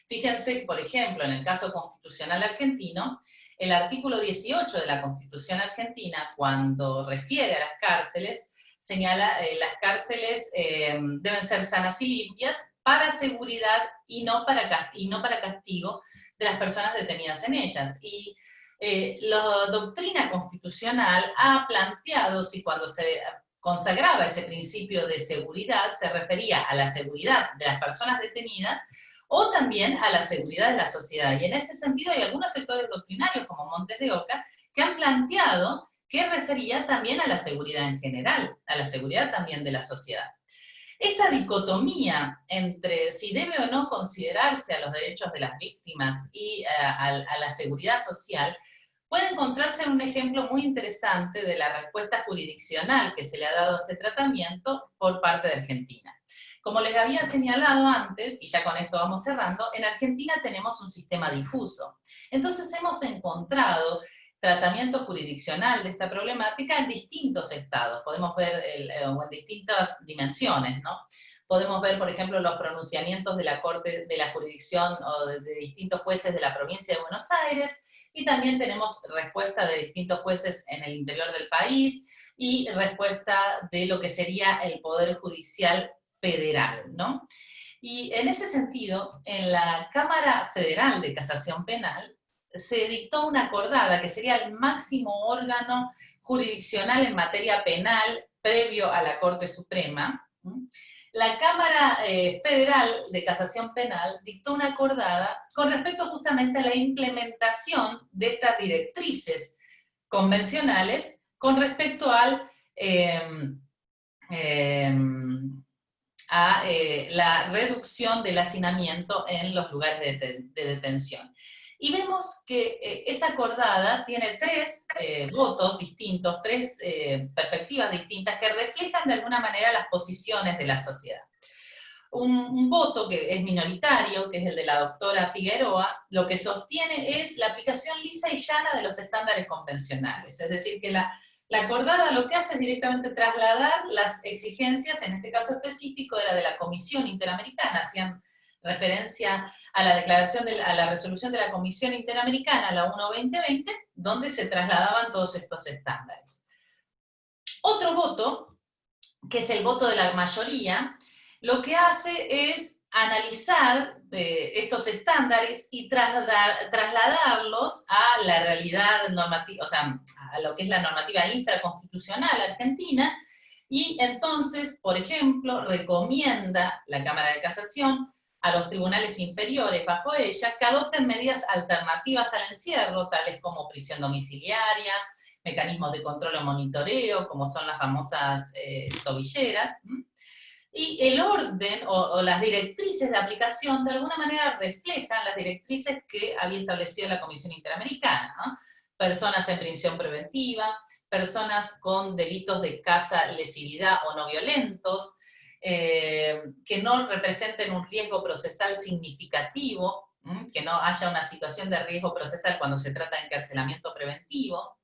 Fíjense, por ejemplo, en el caso constitucional argentino, el artículo 18 de la Constitución argentina, cuando refiere a las cárceles, señala las cárceles deben ser sanas y limpias para seguridad y no para castigo de las personas detenidas en ellas. Y la doctrina constitucional ha planteado si cuando se consagraba ese principio de seguridad se refería a la seguridad de las personas detenidas o también a la seguridad de la sociedad. Y en ese sentido hay algunos sectores doctrinarios, como Montes de Oca, que han planteado que refería también a la seguridad en general, a la seguridad también de la sociedad. Esta dicotomía entre si debe o no considerarse a los derechos de las víctimas y a la seguridad social puede encontrarse en un ejemplo muy interesante de la respuesta jurisdiccional que se le ha dado a este tratamiento por parte de Argentina. Como les había señalado antes, y ya con esto vamos cerrando, en Argentina tenemos un sistema difuso. Entonces hemos encontrado tratamiento jurisdiccional de esta problemática en distintos estados, podemos ver o en distintas dimensiones, ¿no? Podemos ver, por ejemplo, los pronunciamientos de la Corte de la Jurisdicción o de distintos jueces de la provincia de Buenos Aires, y también tenemos respuesta de distintos jueces en el interior del país y respuesta de lo que sería el Poder Judicial Federal, ¿no? Y en ese sentido, en la Cámara Federal de Casación Penal se dictó una acordada que sería el máximo órgano jurisdiccional en materia penal previo a la Corte Suprema. La Cámara Federal de Casación Penal dictó una acordada con respecto justamente a la implementación de estas directrices convencionales con respecto al, a la reducción del hacinamiento en los lugares de detención. Y vemos que esa acordada tiene tres votos distintos, tres perspectivas distintas que reflejan de alguna manera las posiciones de la sociedad. Un voto que es minoritario, que es el de la doctora Figueroa, lo que sostiene es la aplicación lisa y llana de los estándares convencionales, es decir, que la acordada lo que hace es directamente trasladar las exigencias, en este caso específico era de la Comisión Interamericana, hacían referencia a la declaración, a la resolución de la Comisión Interamericana, la 1-2020, donde se trasladaban todos estos estándares. Otro voto, que es el voto de la mayoría, lo que hace es analizar estos estándares y trasladarlos a la realidad normativa, o sea, a lo que es la normativa infraconstitucional argentina, y entonces, por ejemplo, recomienda la Cámara de Casación a los tribunales inferiores bajo ella que adopten medidas alternativas al encierro, tales como prisión domiciliaria, mecanismos de control o monitoreo, como son las famosas tobilleras, y el orden o las directrices de aplicación de alguna manera reflejan las directrices que había establecido la Comisión Interamericana, ¿no? Personas en prisión preventiva, personas con delitos de escasa lesividad o no violentos, que no representen un riesgo procesal significativo, que no haya una situación de riesgo procesal cuando se trata de encarcelamiento preventivo,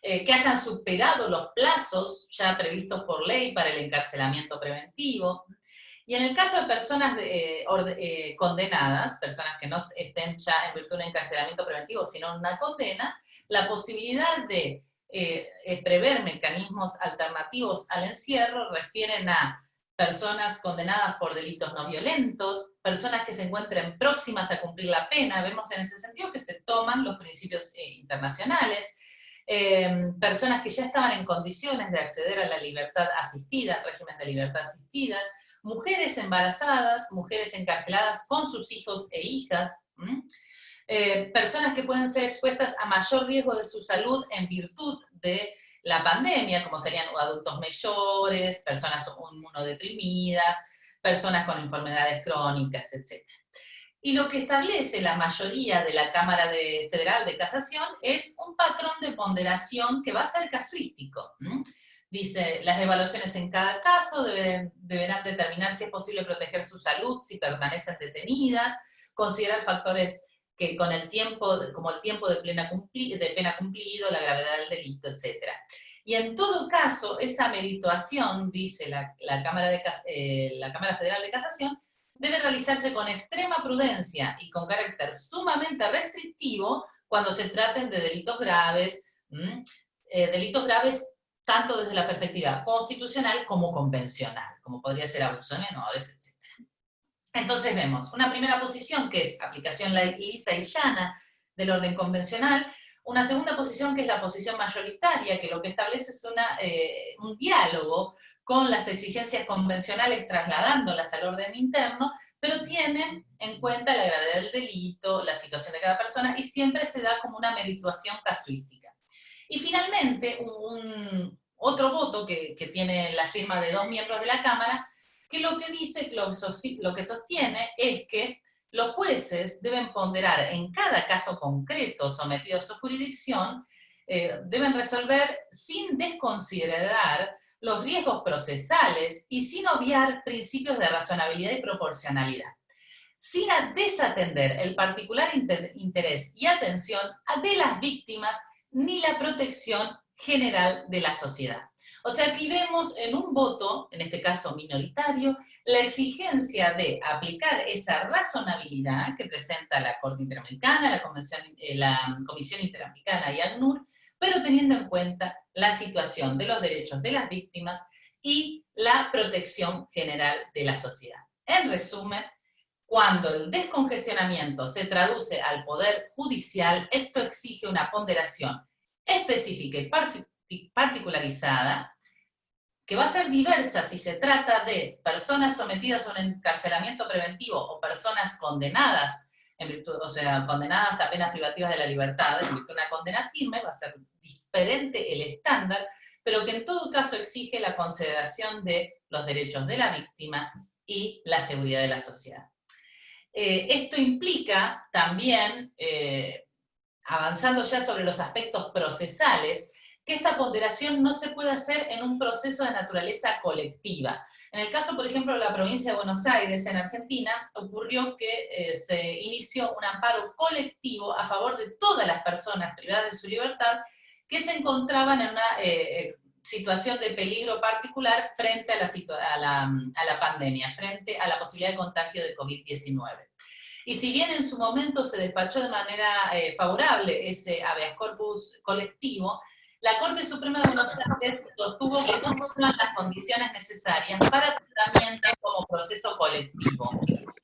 que hayan superado los plazos ya previstos por ley para el encarcelamiento preventivo. Y en el caso de personas condenadas, personas que no estén ya en virtud de un encarcelamiento preventivo, sino una condena, la posibilidad de prever mecanismos alternativos al encierro refieren a personas condenadas por delitos no violentos, personas que se encuentren próximas a cumplir la pena, vemos en ese sentido que se toman los principios internacionales, personas que ya estaban en condiciones de acceder a la libertad asistida, régimen de libertad asistida, mujeres embarazadas, mujeres encarceladas con sus hijos e hijas, personas que pueden ser expuestas a mayor riesgo de su salud en virtud de la pandemia, como serían adultos mayores, personas inmunodeprimidas, personas con enfermedades crónicas, etc. Y lo que establece la mayoría de la Cámara Federal de Casación es un patrón de ponderación que va a ser casuístico. Dice, las evaluaciones en cada caso deberán determinar si es posible proteger su salud, si permanecen detenidas, considerar factores que con el tiempo, como el tiempo de pena cumplido, la gravedad del delito, etc. Y en todo caso, esa merituación, dice la Cámara Federal de Casación, debe realizarse con extrema prudencia y con carácter sumamente restrictivo cuando se traten de delitos graves, delitos graves tanto desde la perspectiva constitucional como convencional, como podría ser abuso de menores, etc. Entonces vemos una primera posición que es aplicación lisa y llana del orden convencional, una segunda posición que es la posición mayoritaria, que lo que establece es un diálogo con las exigencias convencionales trasladándolas al orden interno, pero tienen en cuenta la gravedad del delito, la situación de cada persona, y siempre se da como una merituación casuística. Y finalmente, otro voto que tiene la firma de 2 miembros de la Cámara, que lo que dice, lo que sostiene es que los jueces deben ponderar en cada caso concreto sometido a su jurisdicción, deben resolver sin desconsiderar los riesgos procesales y sin obviar principios de razonabilidad y proporcionalidad, sin desatender el particular interés y atención de las víctimas ni la protección general de la sociedad. O sea, aquí vemos en un voto, en este caso minoritario, la exigencia de aplicar esa razonabilidad que presenta la Corte Interamericana, la Comisión Interamericana y ACNUR, pero teniendo en cuenta la situación de los derechos de las víctimas y la protección general de la sociedad. En resumen, cuando el descongestionamiento se traduce al Poder Judicial, esto exige una ponderación específica y particularizada, que va a ser diversa si se trata de personas sometidas a un encarcelamiento preventivo o personas condenadas, condenadas a penas privativas de la libertad, en virtud de una condena firme, va a ser diferente el estándar, pero que en todo caso exige la consideración de los derechos de la víctima y la seguridad de la sociedad. Esto implica también, avanzando ya sobre los aspectos procesales, que esta ponderación no se puede hacer en un proceso de naturaleza colectiva. En el caso, por ejemplo, de la provincia de Buenos Aires, en Argentina, ocurrió que se inició un amparo colectivo a favor de todas las personas privadas de su libertad que se encontraban en una situación de peligro particular frente a la pandemia, frente a la posibilidad de contagio de COVID-19. Y si bien en su momento se despachó de manera favorable ese habeas corpus colectivo, la Corte Suprema de Buenos Aires sostuvo que no se dan las condiciones necesarias para tratamiento como proceso colectivo.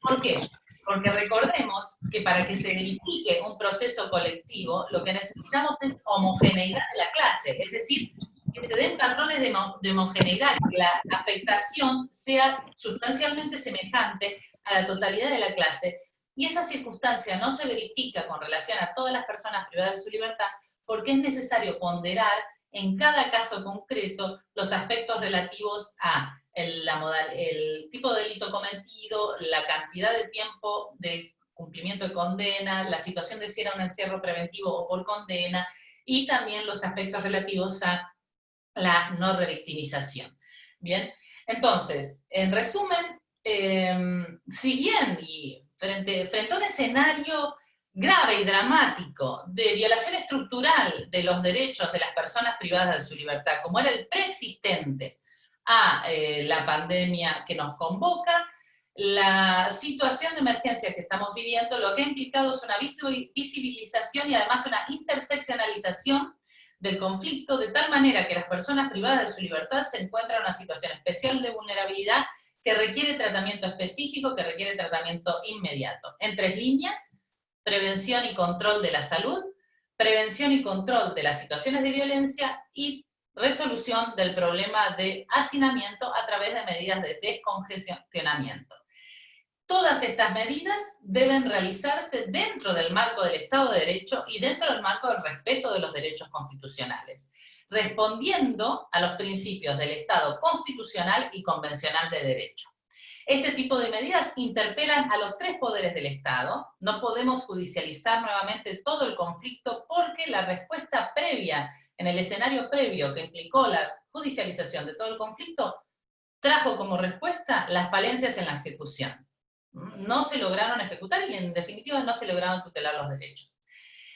¿Por qué? Porque recordemos que para que se verifique un proceso colectivo, lo que necesitamos es homogeneidad de la clase, es decir, que se den patrones de homogeneidad, que la afectación sea sustancialmente semejante a la totalidad de la clase, y esa circunstancia no se verifica con relación a todas las personas privadas de su libertad, porque es necesario ponderar en cada caso concreto los aspectos relativos a el tipo de delito cometido, la cantidad de tiempo de cumplimiento de condena, la situación de si era un encierro preventivo o por condena, y también los aspectos relativos a la no revictimización. Bien, entonces, en resumen, si bien y frente a un escenario grave y dramático de violación estructural de los derechos de las personas privadas de su libertad, como era el preexistente a la pandemia que nos convoca, la situación de emergencia que estamos viviendo lo que ha implicado es una visibilización y además una interseccionalización del conflicto, de tal manera que las personas privadas de su libertad se encuentran en una situación especial de vulnerabilidad que requiere tratamiento específico, que requiere tratamiento inmediato. En 3 líneas: prevención y control de la salud, prevención y control de las situaciones de violencia y resolución del problema de hacinamiento a través de medidas de descongestionamiento. Todas estas medidas deben realizarse dentro del marco del Estado de Derecho y dentro del marco del respeto de los derechos constitucionales, respondiendo a los principios del Estado constitucional y convencional de derecho. Este tipo de medidas interpelan a los 3 poderes del Estado. No podemos judicializar nuevamente todo el conflicto porque la respuesta previa, en el escenario previo que implicó la judicialización de todo el conflicto, trajo como respuesta las falencias en la ejecución. no se lograron ejecutar y en definitiva no se lograron tutelar los derechos.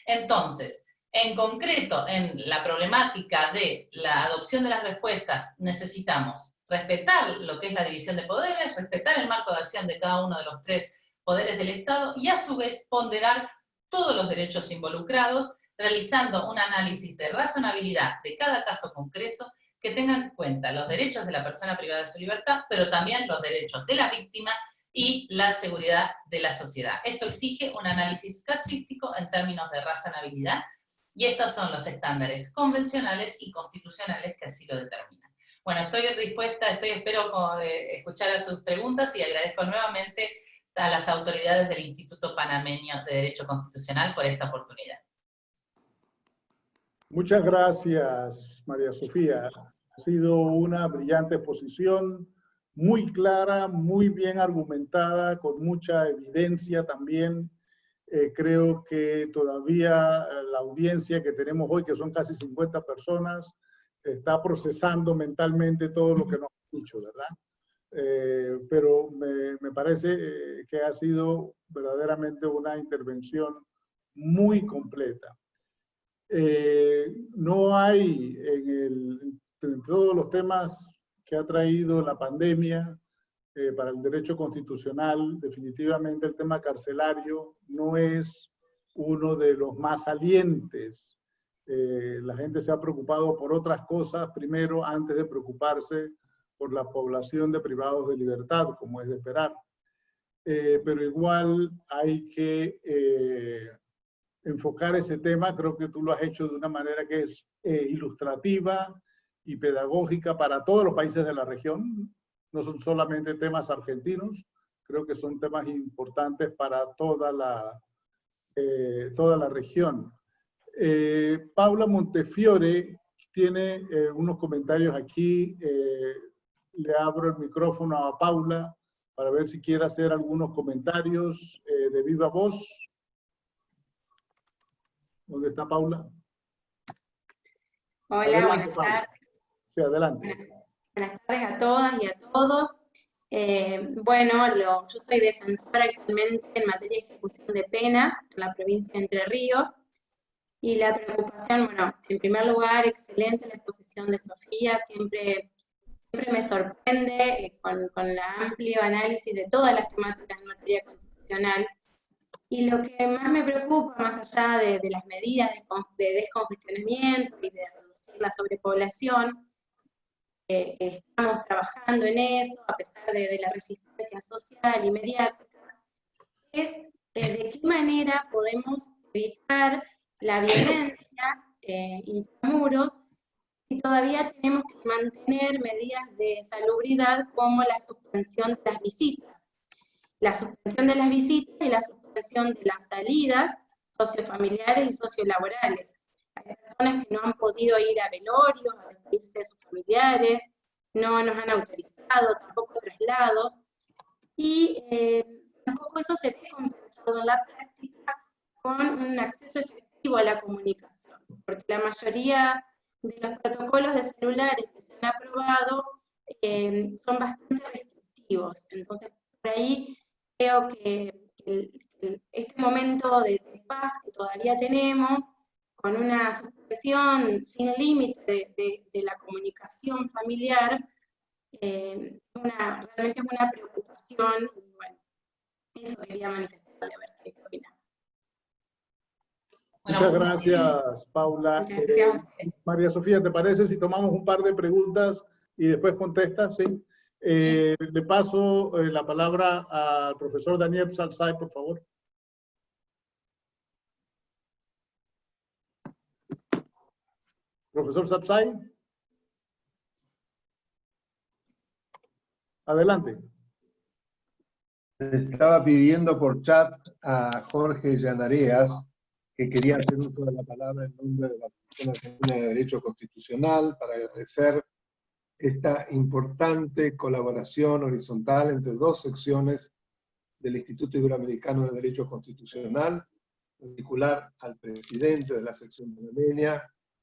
Entonces, en concreto, en la problemática de la adopción de las respuestas, necesitamos respetar lo que es la división de poderes, respetar el marco de acción de cada uno de los 3 poderes del Estado y a su vez ponderar todos los derechos involucrados, realizando un análisis de razonabilidad de cada caso concreto que tengan en cuenta los derechos de la persona privada de su libertad, pero también los derechos de la víctima y la seguridad de la sociedad. Esto exige un análisis casuístico en términos de razonabilidad, y estos son los estándares convencionales y constitucionales que así lo determinan. Bueno, estoy dispuesta, espero escuchar a sus preguntas y agradezco nuevamente a las autoridades del Instituto Panameño de Derecho Constitucional por esta oportunidad. Muchas gracias, María Sofía. Ha sido una brillante exposición, muy clara, muy bien argumentada, con mucha evidencia también. Creo que todavía la audiencia que tenemos hoy, que son casi 50 personas, está procesando mentalmente todo lo que nos han dicho, ¿verdad? Pero me parece que ha sido verdaderamente una intervención muy completa. No hay en todos los temas que ha traído la pandemia para el derecho constitucional, definitivamente el tema carcelario no es uno de los más salientes. La gente se ha preocupado por otras cosas primero antes de preocuparse por la población de privados de libertad, como es de esperar. Pero igual hay que enfocar ese tema. Creo que tú lo has hecho de una manera que es ilustrativa y pedagógica para todos los países de la región. No son solamente temas argentinos, creo que son temas importantes para toda la región. Paula Montefiore tiene unos comentarios aquí. Le abro el micrófono a Paula para ver si quiere hacer algunos comentarios de viva voz. ¿Dónde está Paula? Hola, Adelante, buenas Paula. tardes. Sí, adelante. Buenas tardes a todas y a todos. Bueno, yo soy defensora actualmente en materia de ejecución de penas en la provincia de Entre Ríos. Y la preocupación, bueno, en primer lugar, excelente la exposición de Sofía, siempre me sorprende con el amplio análisis de todas las temáticas en materia constitucional. Y lo que más me preocupa, más allá de las medidas de descongestionamiento y de reducir la sobrepoblación, estamos trabajando en eso, a pesar de la resistencia social y mediática, es de qué manera podemos evitar la violencia intramuros si todavía tenemos que mantener medidas de salubridad como la suspensión de las visitas. La suspensión de las visitas y la suspensión de las salidas sociofamiliares y sociolaborales. Hay personas que no han podido ir a velorios, a despedirse de sus familiares, no nos han autorizado, tampoco traslados, y tampoco eso se ve compensado en la práctica con un acceso efectivo a la comunicación, porque la mayoría de los protocolos de celulares que se han aprobado son bastante restrictivos. Entonces, por ahí creo que este momento de paz que todavía tenemos, con una suspensión sin límite de la comunicación familiar, realmente es una preocupación. Bueno, eso quería manifestarle, a ver qué opina. Muchas gracias, Paula. Muchas gracias. María Sofía, ¿te parece si tomamos un par de preguntas y después contestas? ¿Sí? Le paso la palabra al profesor Daniel Salzay, por favor. Profesor Salzay. Adelante. Estaba pidiendo por chat a Jorge Llanareas que quería hacer uso de la palabra en nombre de la Comisión Argentina de Derecho Constitucional para agradecer esta importante colaboración horizontal entre 2 secciones del Instituto Iberoamericano de Derecho Constitucional, en particular al presidente de la sección panameña,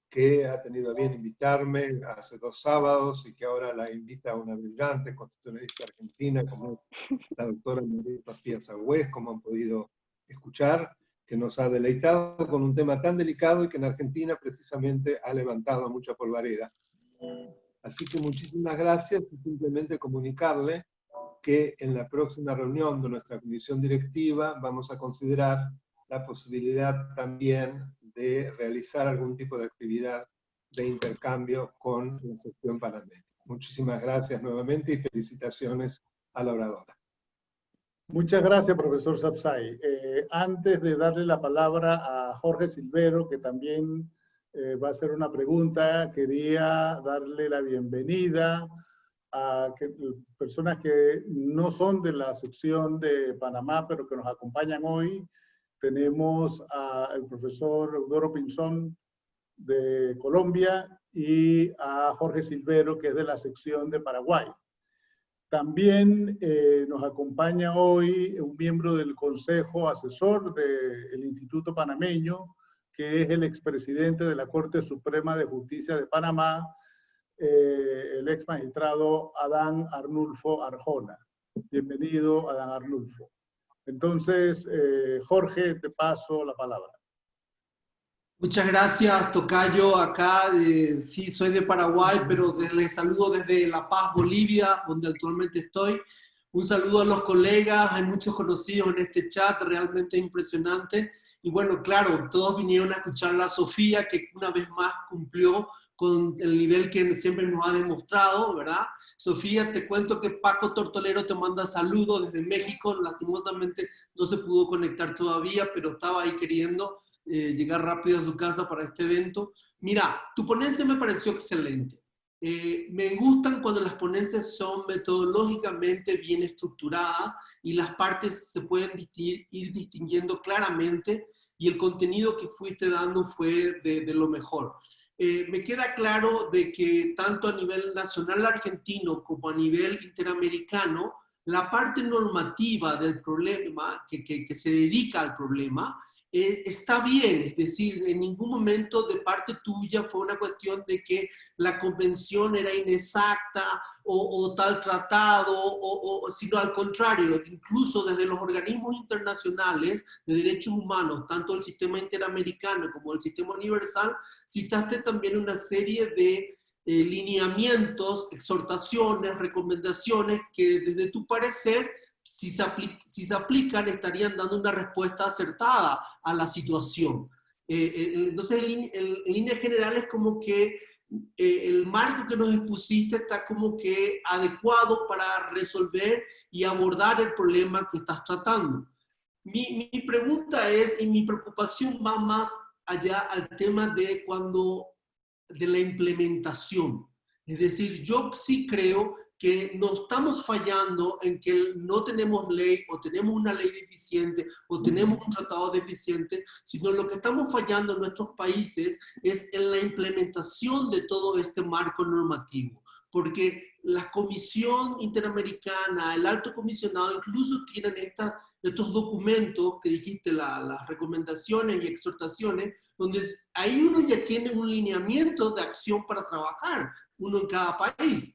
que ha tenido a bien invitarme hace 2 sábados y que ahora la invita a una brillante constitucionalista argentina como la doctora María Pía Sagüez, como han podido escuchar, que nos ha deleitado con un tema tan delicado y que en Argentina precisamente ha levantado mucha polvareda. Así que muchísimas gracias y simplemente comunicarle que en la próxima reunión de nuestra comisión directiva vamos a considerar la posibilidad también de realizar algún tipo de actividad de intercambio con la sección panameña. Muchísimas gracias nuevamente y felicitaciones a la oradora. Muchas gracias, profesor Sapsay. Antes de darle la palabra a Jorge Silvero, que también va a hacer una pregunta, quería darle la bienvenida a personas que no son de la sección de Panamá, pero que nos acompañan hoy. Tenemos al profesor Eudoro Pinzón de Colombia y a Jorge Silvero, que es de la sección de Paraguay. También nos acompaña hoy un miembro del Consejo Asesor del Instituto Panameño, que es el expresidente de la Corte Suprema de Justicia de Panamá, el ex magistrado Adán Arnulfo Arjona. Bienvenido, Adán Arnulfo. Entonces, Jorge, te paso la palabra. Muchas gracias, tocayo. Acá sí soy de Paraguay, pero les saludo desde La Paz, Bolivia, donde actualmente estoy. Un saludo a los colegas, hay muchos conocidos en este chat, realmente impresionante. Y bueno, claro, todos vinieron a escuchar a Sofía, que una vez más cumplió con el nivel que siempre nos ha demostrado, ¿verdad? Sofía, te cuento que Paco Tortolero te manda saludos desde México. Lastimosamente no se pudo conectar todavía, pero estaba ahí queriendo llegar rápido a su casa para este evento. Mira, tu ponencia me pareció excelente. Me gustan cuando las ponencias son metodológicamente bien estructuradas y las partes se pueden ir distinguiendo claramente y el contenido que fuiste dando fue de lo mejor. Me queda claro de que tanto a nivel nacional argentino como a nivel interamericano, la parte normativa del problema, que se dedica al problema, está bien, es decir, en ningún momento de parte tuya fue una cuestión de que la convención era inexacta o tal tratado, sino al contrario, incluso desde los organismos internacionales de derechos humanos, tanto el sistema interamericano como el sistema universal, citaste también una serie de lineamientos, exhortaciones, recomendaciones que desde tu parecer si se aplican, estarían dando una respuesta acertada a la situación. Entonces, en líneas generales, como que el marco que nos expusiste está como que adecuado para resolver y abordar el problema que estás tratando. Mi pregunta es, y mi preocupación va más allá al tema de la implementación. Es decir, yo sí creo que no estamos fallando en que no tenemos ley o tenemos una ley deficiente o tenemos un tratado deficiente, sino lo que estamos fallando en nuestros países es en la implementación de todo este marco normativo. Porque la Comisión Interamericana, el Alto Comisionado, incluso tienen estos documentos que dijiste, las recomendaciones y exhortaciones, donde ahí uno ya tiene un lineamiento de acción para trabajar, uno en cada país.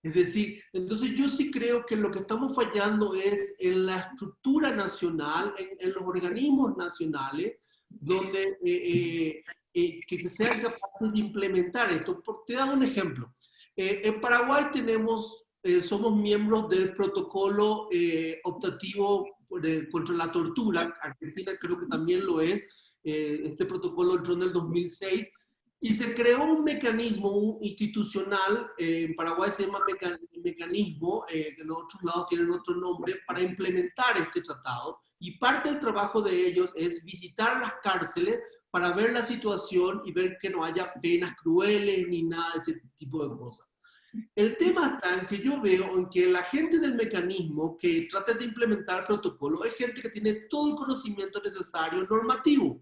Es decir, entonces yo sí creo que lo que estamos fallando es en la estructura nacional, en los organismos nacionales, donde que sean capaces de implementar esto. Te doy un ejemplo. En Paraguay somos miembros del protocolo optativo contra la tortura. Argentina creo que también lo es. Este protocolo entró en el 2006. Y se creó un mecanismo institucional, en Paraguay se llama mecanismo, que en otros lados tienen otro nombre, para implementar este tratado. Y parte del trabajo de ellos es visitar las cárceles para ver la situación y ver que no haya penas crueles ni nada de ese tipo de cosas. El tema está en que yo veo en que la gente del mecanismo que trata de implementar el protocolo es gente que tiene todo el conocimiento necesario normativo.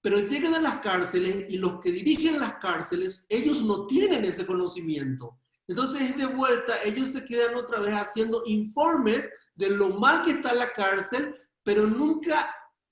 Pero llegan a las cárceles y los que dirigen las cárceles, ellos no tienen ese conocimiento. Entonces, de vuelta, ellos se quedan otra vez haciendo informes de lo mal que está la cárcel, pero nunca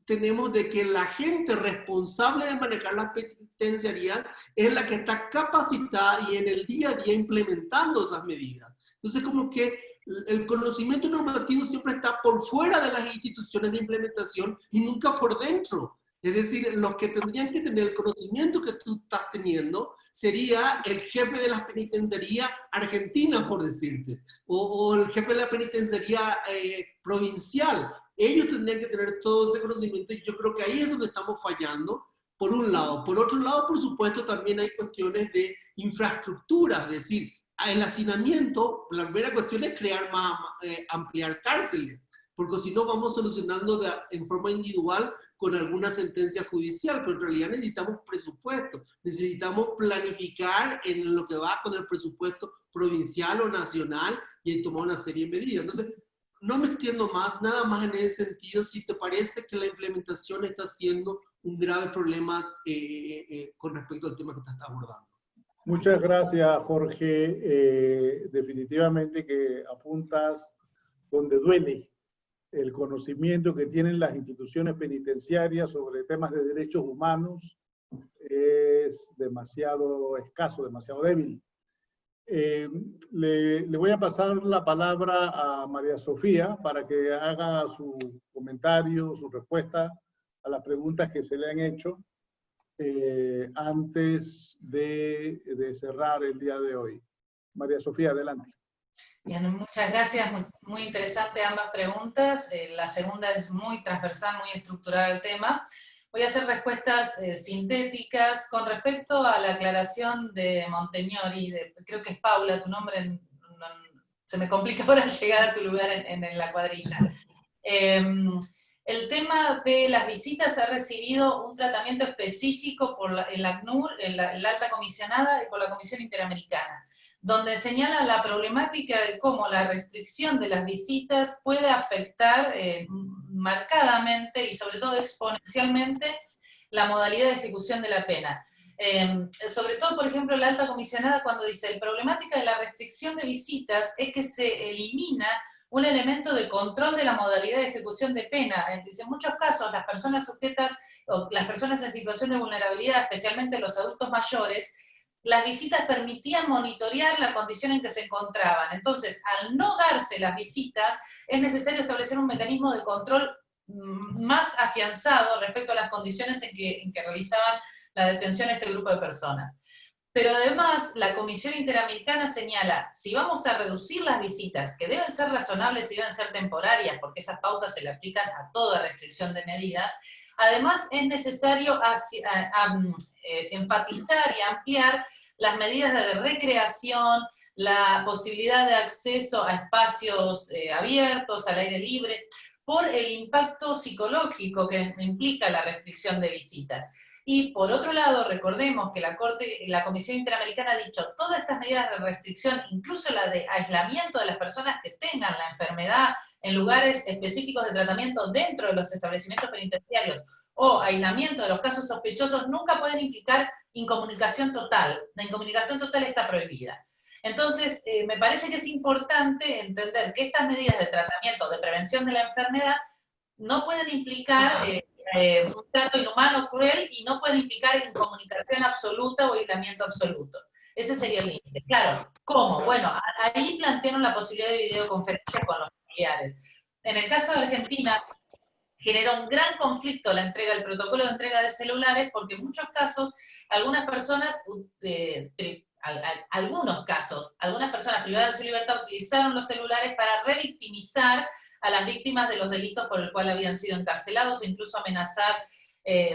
tenemos de que la gente responsable de manejar la penitenciaría es la que está capacitada y en el día a día implementando esas medidas. Entonces, como que el conocimiento normativo siempre está por fuera de las instituciones de implementación y nunca por dentro. Es decir, los que tendrían que tener el conocimiento que tú estás teniendo sería el jefe de la penitenciaría argentina, por decirte, o el jefe de la penitenciaría provincial. Ellos tendrían que tener todo ese conocimiento y yo creo que ahí es donde estamos fallando, por un lado. Por otro lado, por supuesto, también hay cuestiones de infraestructura, es decir, el hacinamiento, la primera cuestión es crear ampliar cárceles, porque si no vamos solucionando en forma individual con alguna sentencia judicial, pero en realidad necesitamos presupuesto, necesitamos planificar en lo que va con el presupuesto provincial o nacional y tomar una serie de medidas. Entonces, no me extiendo más, nada más en ese sentido, si te parece que la implementación está siendo un grave problema con respecto al tema que estás abordando. Muchas gracias, Jorge. Definitivamente que apuntas donde duele el conocimiento que tienen las instituciones penitenciarias sobre temas de derechos humanos es demasiado escaso, demasiado débil. Le voy a pasar la palabra a María Sofía para que haga su comentario, su respuesta a las preguntas que se le han hecho antes de cerrar el día de hoy. María Sofía, adelante. Bien, muchas gracias, muy interesante ambas preguntas. La segunda es muy transversal, muy estructural al tema. Voy a hacer respuestas sintéticas con respecto a la aclaración de Montegnori, creo que es Paula, tu nombre, se me complica ahora llegar a tu lugar en la cuadrilla. El tema de las visitas ha recibido un tratamiento específico por el ACNUR, la Alta Comisionada, y por la Comisión Interamericana, donde señala la problemática de cómo la restricción de las visitas puede afectar marcadamente y sobre todo exponencialmente la modalidad de ejecución de la pena. Sobre todo, por ejemplo, la Alta Comisionada cuando dice la problemática de la restricción de visitas es que se elimina un elemento de control de la modalidad de ejecución de pena. En muchos casos, las personas sujetas o las personas en situación de vulnerabilidad, especialmente los adultos mayores, las visitas permitían monitorear la condición en que se encontraban. Entonces, al no darse las visitas, es necesario establecer un mecanismo de control más afianzado respecto a las condiciones en que realizaban la detención este grupo de personas. Pero además, la Comisión Interamericana señala, si vamos a reducir las visitas, que deben ser razonables y deben ser temporarias, porque esas pautas se le aplican a toda restricción de medidas, además es necesario enfatizar y ampliar las medidas de recreación, la posibilidad de acceso a espacios abiertos, al aire libre, por el impacto psicológico que implica la restricción de visitas. Y por otro lado, recordemos que la Comisión Interamericana ha dicho todas estas medidas de restricción, incluso la de aislamiento de las personas que tengan la enfermedad en lugares específicos de tratamiento dentro de los establecimientos penitenciarios, o aislamiento de los casos sospechosos, nunca pueden implicar incomunicación total. La incomunicación total está prohibida. Entonces, me parece que es importante entender que estas medidas de tratamiento, de prevención de la enfermedad, no pueden implicar un trato inhumano, cruel, y no pueden implicar incomunicación absoluta o aislamiento absoluto. Ese sería el límite. Claro, ¿cómo? Bueno, ahí plantearon la posibilidad de videoconferencia con los familiares. En el caso de Argentina, generó un gran conflicto el protocolo de entrega de celulares, porque en muchos casos, algunas personas privadas de su libertad utilizaron los celulares para revictimizar a las víctimas de los delitos por el cual habían sido encarcelados, e incluso amenazar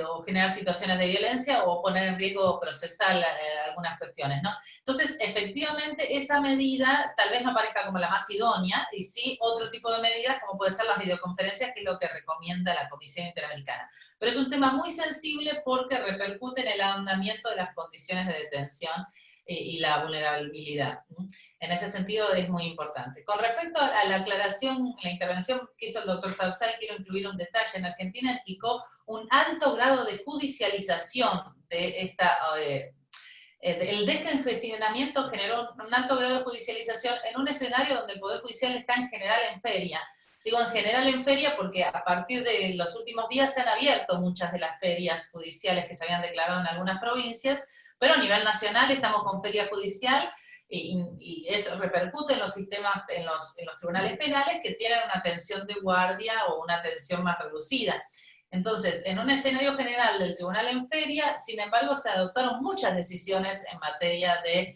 o generar situaciones de violencia o poner en riesgo procesal algunas cuestiones, ¿no? Entonces, efectivamente, esa medida tal vez no parezca como la más idónea, y sí otro tipo de medidas, como puede ser las videoconferencias, que es lo que recomienda la Comisión Interamericana. Pero es un tema muy sensible porque repercute en el ahondamiento de las condiciones de detención y la vulnerabilidad. En ese sentido es muy importante. Con respecto a la aclaración, la intervención que hizo el doctor Sarsay, quiero incluir un detalle. En Argentina implicó un alto grado de judicialización de el descongestionamiento generó un alto grado de judicialización en un escenario donde el Poder Judicial está en general en feria. Digo en general en feria porque a partir de los últimos días se han abierto muchas de las ferias judiciales que se habían declarado en algunas provincias, pero a nivel nacional estamos con feria judicial y eso repercute en los sistemas, en los tribunales penales que tienen una atención de guardia o una atención más reducida. Entonces, en un escenario general del tribunal en feria, sin embargo, se adoptaron muchas decisiones en materia de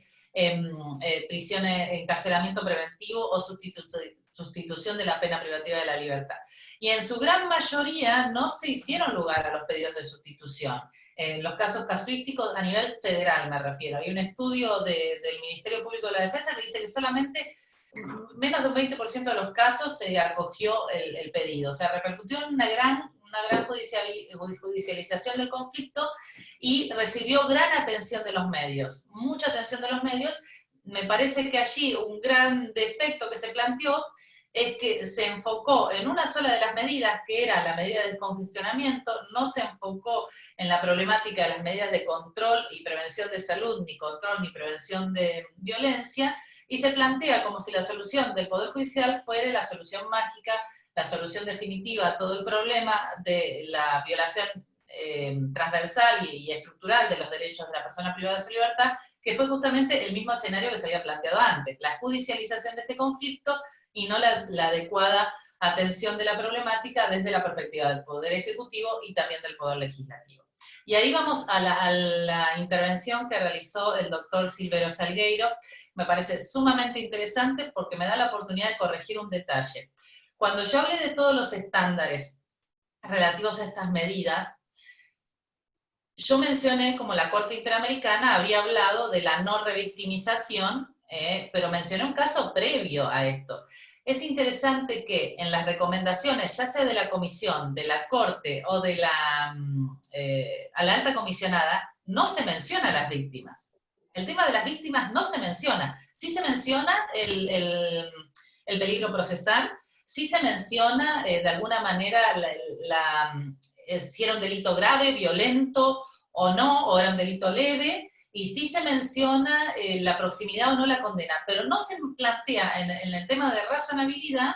prisiones, encarcelamiento preventivo o sustitución de la pena privativa de la libertad. Y en su gran mayoría no se hicieron lugar a los pedidos de sustitución. En los casos casuísticos a nivel federal me refiero. Hay un estudio del Ministerio Público de la Defensa que dice que solamente menos de un 20% de los casos se acogió el pedido. O sea, repercutió en una gran judicialización del conflicto y recibió gran atención de los medios, mucha atención de los medios. Me parece que allí un gran defecto que se planteó es que se enfocó en una sola de las medidas, que era la medida de descongestionamiento, no se enfocó en la problemática de las medidas de control y prevención de salud, ni control ni prevención de violencia, y se plantea como si la solución del Poder Judicial fuera la solución mágica, la solución definitiva a todo el problema de la violación transversal y estructural de los derechos de la persona privada de su libertad, que fue justamente el mismo escenario que se había planteado antes, la judicialización de este conflicto y no la adecuada atención de la problemática desde la perspectiva del Poder Ejecutivo y también del Poder Legislativo. Y ahí vamos a la intervención que realizó el doctor Silverio Salgueiro. Me parece sumamente interesante porque me da la oportunidad de corregir un detalle. Cuando yo hablé de todos los estándares relativos a estas medidas, yo mencioné como la Corte Interamericana había hablado de la no revictimización, pero mencioné un caso previo a esto. Es interesante que en las recomendaciones, ya sea de la Comisión, de la Corte o de a la alta comisionada, no se menciona a las víctimas. El tema de las víctimas no se menciona. Sí se menciona el peligro procesal, sí se menciona de alguna manera si era un delito grave, violento o no, o era un delito leve, y sí se menciona la proximidad o no la condena, pero no se plantea en el tema de razonabilidad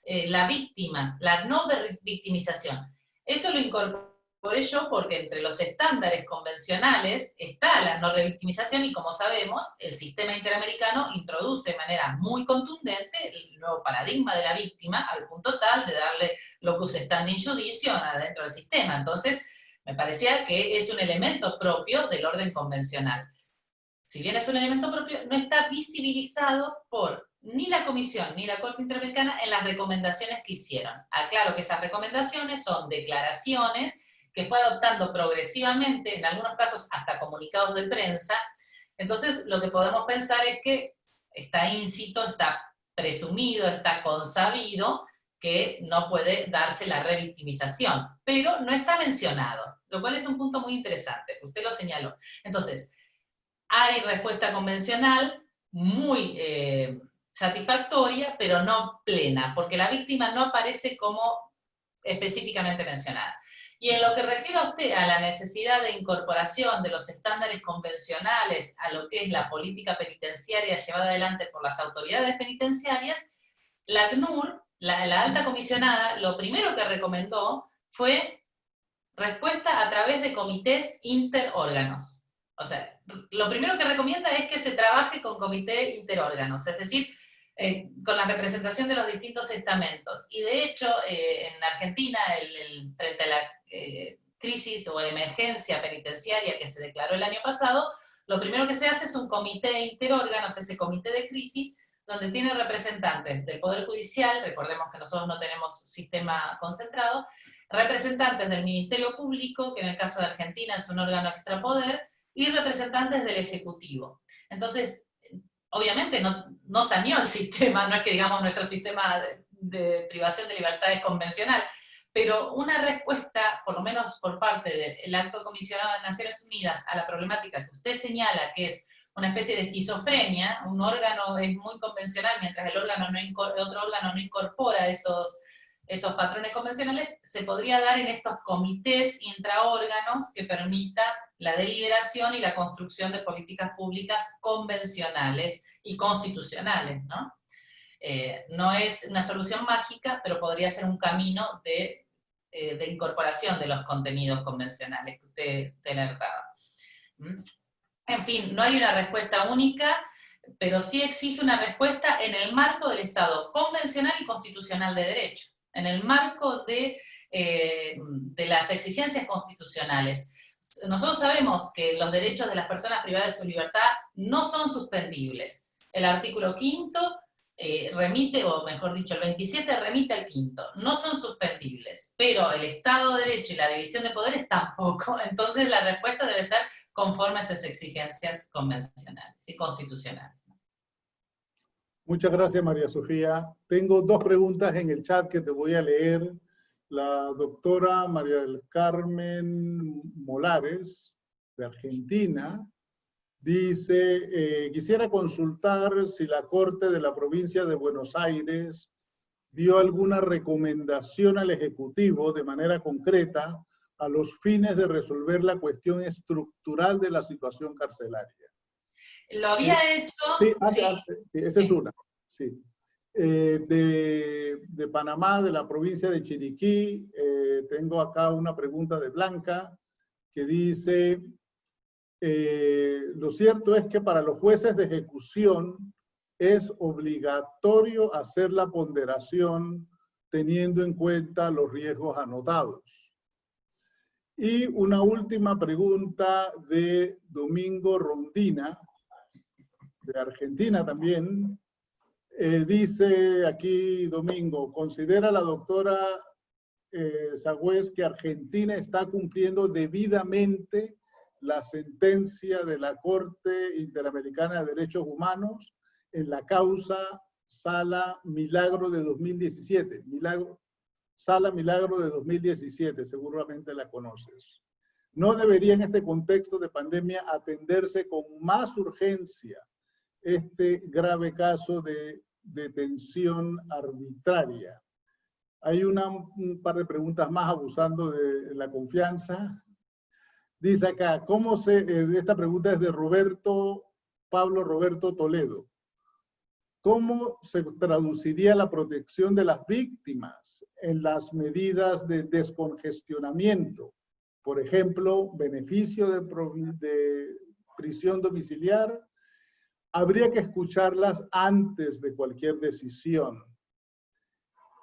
la víctima, la no victimización. Eso lo incorporé yo porque entre los estándares convencionales está la no revictimización y como sabemos, el sistema interamericano introduce de manera muy contundente el nuevo paradigma de la víctima al punto tal de darle locus standi judicio adentro del sistema. Entonces, me parecía que es un elemento propio del orden convencional. Si bien es un elemento propio, no está visibilizado por ni la Comisión ni la Corte Interamericana en las recomendaciones que hicieron. Aclaro que esas recomendaciones son declaraciones que fue adoptando progresivamente, en algunos casos hasta comunicados de prensa. Entonces, lo que podemos pensar es que está íncito, está presumido, está consabido, que no puede darse la revictimización, pero no está mencionado, lo cual es un punto muy interesante, usted lo señaló. Entonces, hay respuesta convencional muy satisfactoria, pero no plena, porque la víctima no aparece como específicamente mencionada. Y en lo que refiere a usted a la necesidad de incorporación de los estándares convencionales a lo que es la política penitenciaria llevada adelante por las autoridades penitenciarias, la ACNUR, la alta comisionada, lo primero que recomendó fue respuesta a través de comités interórganos. O sea, lo primero que recomienda es que se trabaje con comité interórganos, es decir, con la representación de los distintos estamentos. Y de hecho, en Argentina, frente a la crisis o emergencia penitenciaria que se declaró el año pasado, lo primero que se hace es un comité interórganos, ese comité de crisis, donde tiene representantes del Poder Judicial, recordemos que nosotros no tenemos sistema concentrado, representantes del Ministerio Público, que en el caso de Argentina es un órgano extrapoder, y representantes del Ejecutivo. Entonces, obviamente no saneó el sistema, no es que digamos nuestro sistema de privación de libertad es convencional, pero una respuesta, por lo menos por parte del Alto Comisionado de Naciones Unidas a la problemática que usted señala, que es una especie de esquizofrenia, un órgano es muy convencional mientras el otro órgano no incorpora esos patrones convencionales, se podría dar en estos comités intraórganos que permita la deliberación y la construcción de políticas públicas convencionales y constitucionales, ¿no? No es una solución mágica, pero podría ser un camino de incorporación de los contenidos convencionales que usted alertaba. En fin, no hay una respuesta única, pero sí exige una respuesta en el marco del Estado convencional y constitucional de derecho, en el marco de las exigencias constitucionales. Nosotros sabemos que los derechos de las personas privadas de su libertad no son suspendibles. El artículo 5 remite, o mejor dicho, el 27 remite al 5, no son suspendibles, pero el Estado de Derecho y la división de poderes tampoco, entonces la respuesta debe ser conforme a esas exigencias convencionales y constitucionales. Muchas gracias, María Sofía. Tengo dos preguntas en el chat que te voy a leer. La doctora María del Carmen Molares, de Argentina, dice, quisiera consultar si la Corte de la Provincia de Buenos Aires dio alguna recomendación al Ejecutivo de manera concreta a los fines de resolver la cuestión estructural de la situación carcelaria. Lo había hecho... Sí, esa es una. Sí. De Panamá, de la provincia de Chiriquí, tengo acá una pregunta de Blanca que dice, lo cierto es que para los jueces de ejecución es obligatorio hacer la ponderación teniendo en cuenta los riesgos anotados. Y una última pregunta de Domingo Rondina, de Argentina también. Dice aquí Domingo, ¿considera la doctora Sagüez que Argentina está cumpliendo debidamente la sentencia de la Corte Interamericana de Derechos Humanos en la causa Sala Milagro de 2017? Sala Milagro de 2017, seguramente la conoces. ¿No debería en este contexto de pandemia atenderse con más urgencia este grave caso de detención arbitraria? Hay un par de preguntas más abusando de la confianza. Dice acá, esta pregunta es de Pablo Roberto Toledo. ¿Cómo se traduciría la protección de las víctimas en las medidas de descongestionamiento? Por ejemplo, beneficio de prisión domiciliar. Habría que escucharlas antes de cualquier decisión.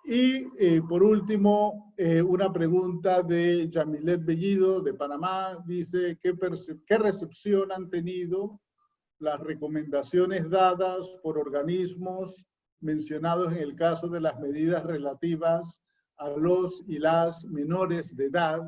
Y por último, una pregunta de Yamilet Bellido, de Panamá, dice, ¿qué recepción han tenido las recomendaciones dadas por organismos mencionados en el caso de las medidas relativas a los y las menores de edad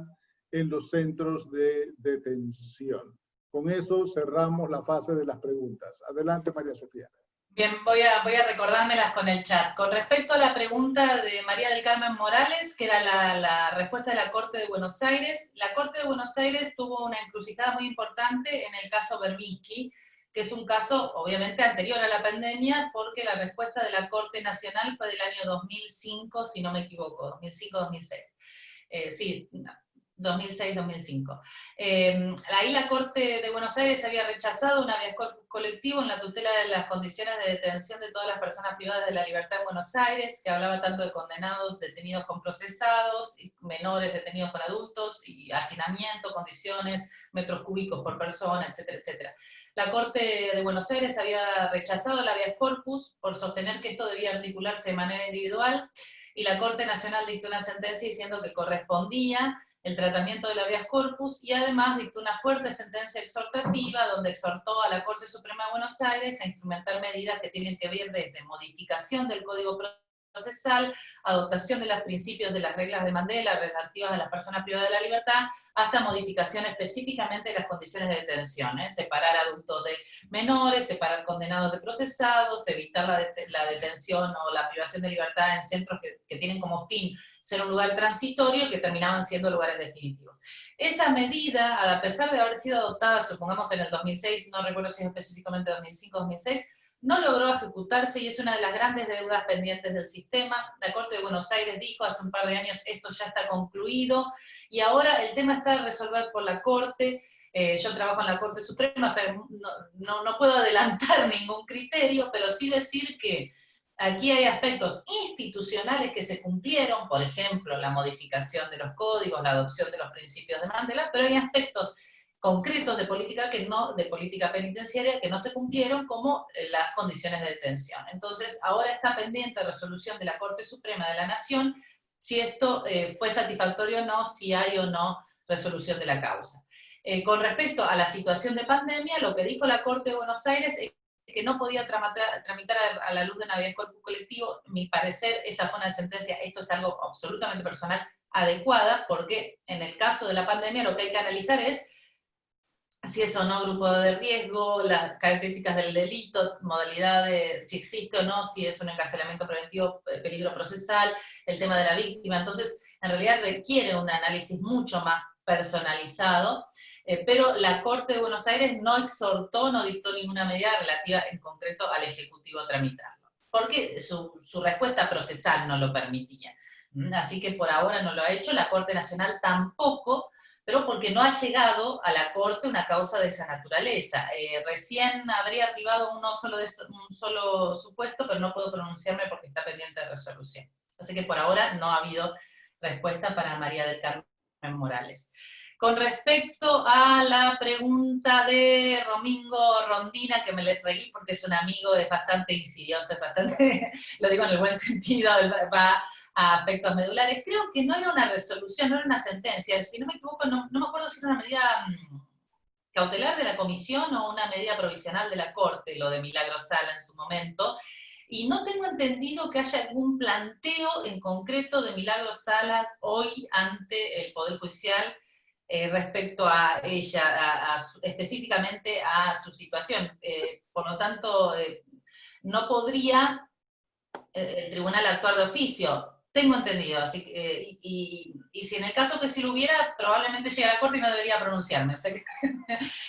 en los centros de detención? Con eso cerramos la fase de las preguntas. Adelante, María Sofía. Bien, voy a recordármelas con el chat. Con respecto a la pregunta de María del Carmen Morales, que era la respuesta de la Corte de Buenos Aires, la Corte de Buenos Aires tuvo una encrucijada muy importante en el caso Berbisky, que es un caso obviamente anterior a la pandemia, porque la respuesta de la Corte Nacional fue del año 2005, si no me equivoco, 2005-2006. Sí, 2006-2005. Ahí la Corte de Buenos Aires había rechazado un habeas corpus colectivo en la tutela de las condiciones de detención de todas las personas privadas de la libertad en Buenos Aires, que hablaba tanto de condenados detenidos con procesados, menores detenidos con adultos, y hacinamiento, condiciones, metros cúbicos por persona, etcétera, etcétera. La Corte de Buenos Aires había rechazado el habeas corpus por sostener que esto debía articularse de manera individual, y la Corte Nacional dictó una sentencia diciendo que correspondía el tratamiento del habeas corpus, y además dictó una fuerte sentencia exhortativa donde exhortó a la Corte Suprema de Buenos Aires a instrumentar medidas que tienen que ver desde modificación del Código Procesal, adoptación de los principios de las reglas de Mandela relativas a las personas privadas de la libertad, hasta modificación específicamente de las condiciones de detención, separar adultos de menores, separar condenados de procesados, evitar la detención o la privación de libertad en centros que tienen como fin ser un lugar transitorio y que terminaban siendo lugares definitivos. Esa medida, a pesar de haber sido adoptada, supongamos en el 2006, no recuerdo si es específicamente 2005-2006, no logró ejecutarse y es una de las grandes deudas pendientes del sistema. La Corte de Buenos Aires dijo hace un par de años, esto ya está concluido, y ahora el tema está a resolver por la Corte. Yo trabajo en la Corte Suprema, o sea, no puedo adelantar ningún criterio, pero sí decir que Aquí hay aspectos institucionales que se cumplieron, por ejemplo, la modificación de los códigos, la adopción de los principios de Mandela, pero hay aspectos concretos de política penitenciaria que no se cumplieron, como las condiciones de detención. Entonces, ahora está pendiente resolución de la Corte Suprema de la Nación, si esto fue satisfactorio o no, si hay o no resolución de la causa. Con respecto a la situación de pandemia, lo que dijo la Corte de Buenos Aires es que no podía tramitar a la luz de un habeas corpus colectivo. Mi parecer, esa fue una sentencia, esto es algo absolutamente personal, adecuada, porque en el caso de la pandemia lo que hay que analizar es si es o no grupo de riesgo, las características del delito, modalidad de si existe o no, si es un encarcelamiento preventivo, peligro procesal, el tema de la víctima. Entonces, en realidad requiere un análisis mucho más personalizado, pero la Corte de Buenos Aires no exhortó, no dictó ninguna medida relativa en concreto al Ejecutivo a tramitarlo, porque su respuesta procesal no lo permitía. Así que por ahora no lo ha hecho, la Corte Nacional tampoco, pero porque no ha llegado a la Corte una causa de esa naturaleza. Recién habría arribado un solo supuesto, pero no puedo pronunciarme porque está pendiente de resolución. Así que por ahora no ha habido respuesta para María del Carmen Morales. Con respecto a la pregunta de Romingo Rondina, que me le reí porque es un amigo, es bastante insidioso, es bastante, lo digo en el buen sentido, va a aspectos medulares. Creo que no era una resolución, no era una sentencia, si no me equivoco, no me acuerdo si era una medida cautelar de la comisión o una medida provisional de la Corte, lo de Milagro Sala en su momento, y no tengo entendido que haya algún planteo en concreto de Milagro Salas hoy ante el Poder Judicial respecto a ella, específicamente a su situación. Por lo tanto, no podría el tribunal actuar de oficio, tengo entendido, así que, y si en el caso que si lo hubiera, probablemente llegue a la Corte y no debería pronunciarme, o sea que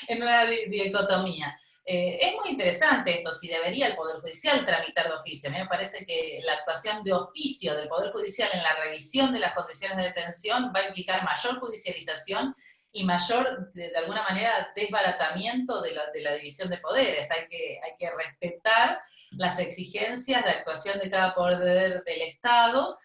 en una dicotomía. Es muy interesante esto, si debería el Poder Judicial tramitar de oficio. A mí me parece que la actuación de oficio del Poder Judicial en la revisión de las condiciones de detención va a implicar mayor judicialización y mayor, de alguna manera, desbaratamiento de la división de poderes. Hay que respetar las exigencias de actuación de cada poder del Estado,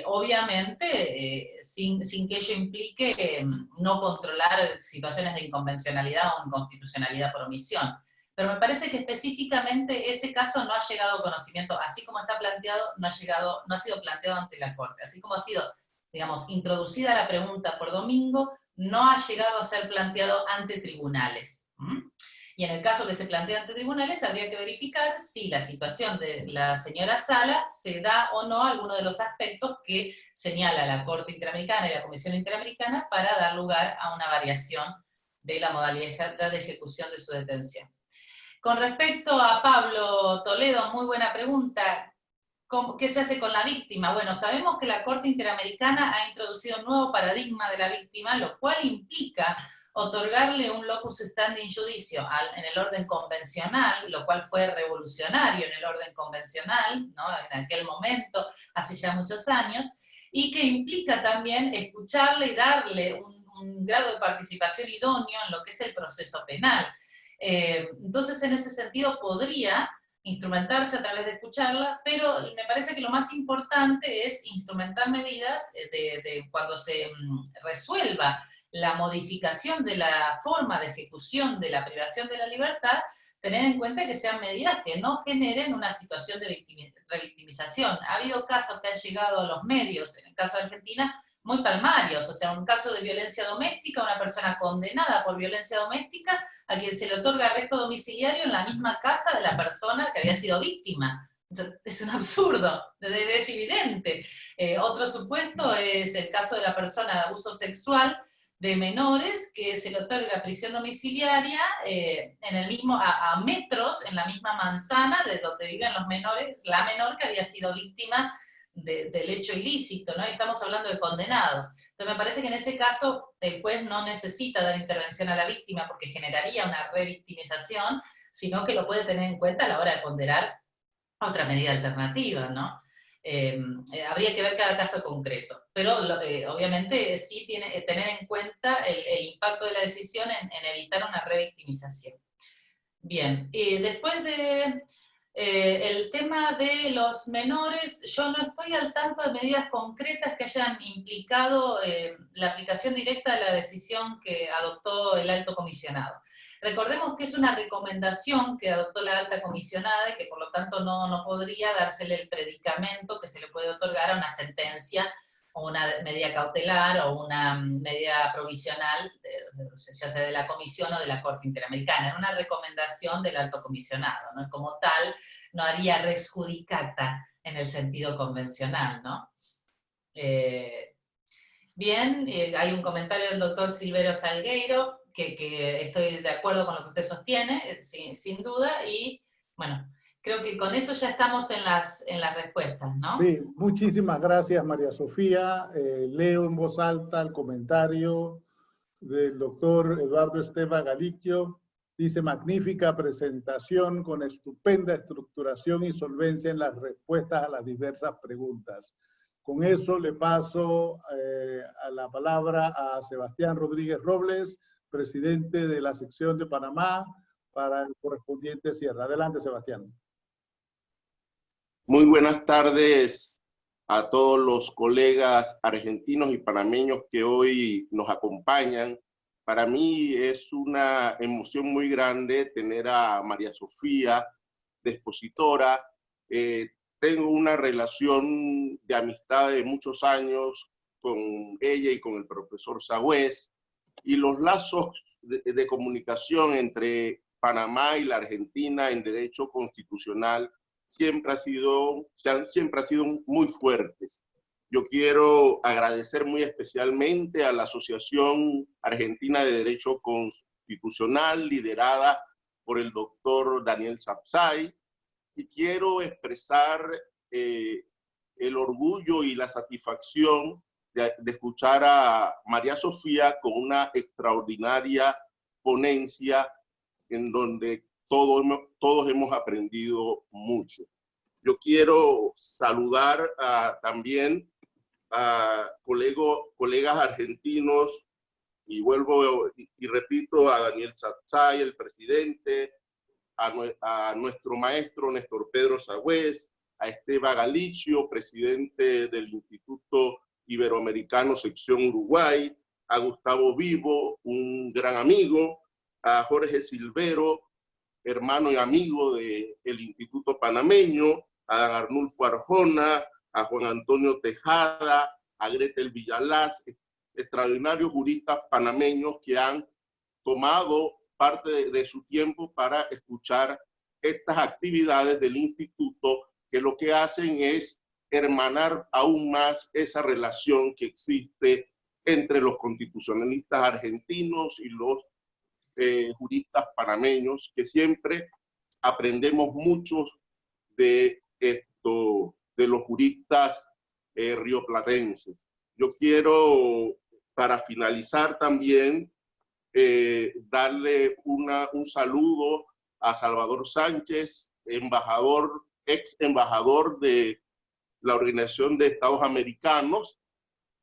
obviamente sin que ello implique no controlar situaciones de inconvencionalidad o inconstitucionalidad por omisión. Pero me parece que específicamente ese caso no ha llegado a conocimiento, así como está planteado, no ha sido planteado ante la Corte. Así como ha sido, digamos, introducida la pregunta por Domingo, no ha llegado a ser planteado ante tribunales. Y en el caso que se plantea ante tribunales, habría que verificar si la situación de la señora Sala se da o no a alguno de los aspectos que señala la Corte Interamericana y la Comisión Interamericana para dar lugar a una variación de la modalidad de ejecución de su detención. Con respecto a Pablo Toledo, muy buena pregunta. ¿Qué se hace con la víctima? Bueno, sabemos que la Corte Interamericana ha introducido un nuevo paradigma de la víctima, lo cual implica otorgarle un locus standi judicio en el orden convencional, lo cual fue revolucionario en el orden convencional, ¿no? En aquel momento, hace ya muchos años, y que implica también escucharle y darle un grado de participación idóneo en lo que es el proceso penal. Entonces, en ese sentido, podría instrumentarse a través de escucharla, pero me parece que lo más importante es instrumentar medidas de cuando se resuelva la modificación de la forma de ejecución de la privación de la libertad, tener en cuenta que sean medidas que no generen una situación de revictimización. Ha habido casos que han llegado a los medios, en el caso de Argentina, muy palmarios, o sea, un caso de violencia doméstica, una persona condenada por violencia doméstica, a quien se le otorga arresto domiciliario en la misma casa de la persona que había sido víctima. Es un absurdo, es evidente. Otro supuesto es el caso de la persona de abuso sexual de menores, que se le otorga prisión domiciliaria en el mismo, a metros, en la misma manzana de donde viven los menores, la menor que había sido víctima del hecho ilícito, ¿no? Y estamos hablando de condenados. Entonces me parece que en ese caso el juez no necesita dar intervención a la víctima porque generaría una revictimización, sino que lo puede tener en cuenta a la hora de ponderar otra medida alternativa, ¿no? Habría que ver cada caso concreto, pero obviamente sí tiene tener en cuenta el impacto de la decisión en evitar una revictimización. Bien, después de El tema de los menores, yo no estoy al tanto de medidas concretas que hayan implicado la aplicación directa de la decisión que adoptó el alto comisionado. Recordemos que es una recomendación que adoptó la alta comisionada y que por lo tanto no podría dársele el predicamento que se le puede otorgar a una sentencia o una medida cautelar o una medida provisional, ya sea de la Comisión o de la Corte Interamericana. Es una recomendación del alto comisionado, ¿no? Como tal, no haría res judicata en el sentido convencional, ¿no? Bien, hay un comentario del doctor Silverio Salgueiro, que estoy de acuerdo con lo que usted sostiene, sin duda, y bueno, creo que con eso ya estamos en las respuestas, ¿no? Sí, muchísimas gracias, María Sofía. Leo en voz alta el comentario del doctor Eduardo Esteban Galicchio. Dice, magnífica presentación con estupenda estructuración y solvencia en las respuestas a las diversas preguntas. Con eso le paso a la palabra a Sebastián Rodríguez Robles, presidente de la sección de Panamá, para el correspondiente cierre. Adelante, Sebastián. Muy buenas tardes a todos los colegas argentinos y panameños que hoy nos acompañan. Para mí es una emoción muy grande tener a María Sofía de expositora. Tengo una relación de amistad de muchos años con ella y con el profesor Sagüez, y los lazos de comunicación entre Panamá y la Argentina en derecho constitucional siempre han sido muy fuertes. Yo quiero agradecer muy especialmente a la Asociación Argentina de Derecho Constitucional, liderada por el doctor Daniel Sapsay, y quiero expresar el orgullo y la satisfacción de escuchar a María Sofía con una extraordinaria ponencia en donde todos hemos aprendido mucho. Yo quiero saludar también a colegas argentinos, y vuelvo y repito, a Daniel Sapsay, el presidente, a nuestro maestro Néstor Pedro Sagüez, a Esteban Galicchio, presidente del Instituto Iberoamericano Sección Uruguay, a Gustavo Vivo, un gran amigo, a Jorge Silvero, hermano y amigo del Instituto Panameño, a Arnulfo Arjona, a Juan Antonio Tejada, a Gretel Villalaz, extraordinarios juristas panameños que han tomado parte de su tiempo para escuchar estas actividades del instituto, que lo que hacen es hermanar aún más esa relación que existe entre los constitucionalistas argentinos y los juristas panameños, que siempre aprendemos mucho de los juristas rioplatenses. Yo quiero, para finalizar también, darle un saludo a Salvador Sánchez, ex embajador de la Organización de Estados Americanos,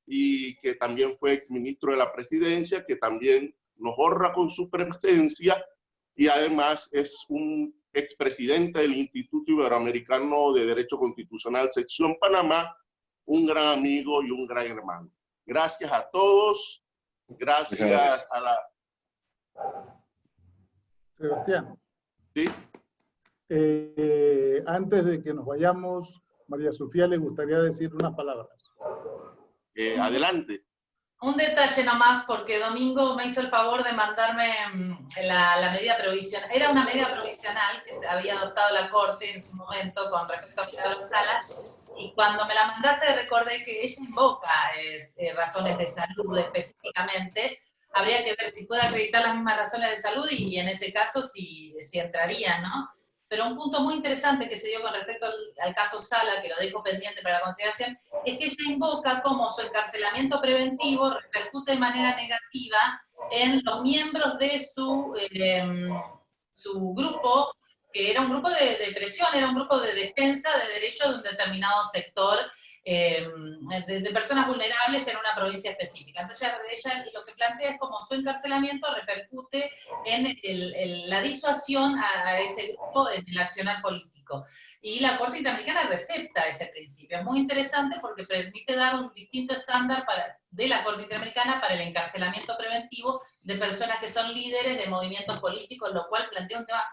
y que también fue exministro de la Presidencia, que también nos honra con su presencia, y además es un expresidente del Instituto Iberoamericano de Derecho Constitucional, Sección Panamá, un gran amigo y un gran hermano. Gracias a todos, gracias a la... Sebastián. ¿Sí? Antes de que nos vayamos, María Sofía le gustaría decir unas palabras. Adelante. Un detalle nomás, porque Domingo me hizo el favor de mandarme la medida provisional. Era una medida provisional que se había adoptado la Corte en su momento con respecto a Milagros Salas, y cuando me la mandaste recordé que ella invoca razones de salud específicamente. Habría que ver si puede acreditar las mismas razones de salud y en ese caso si entraría, ¿no? Pero un punto muy interesante que se dio con respecto al caso Sala, que lo dejo pendiente para la consideración, es que ella invoca cómo su encarcelamiento preventivo repercute de manera negativa en los miembros de su grupo, que era un grupo de presión, era un grupo de defensa de derechos de un determinado sector de personas vulnerables en una provincia específica. Entonces ella lo que plantea es como su encarcelamiento repercute en la disuasión a ese grupo en el accionar político. Y la Corte Interamericana recepta ese principio. Es muy interesante porque permite dar un distinto estándar de la Corte Interamericana para el encarcelamiento preventivo de personas que son líderes de movimientos políticos, lo cual plantea un tema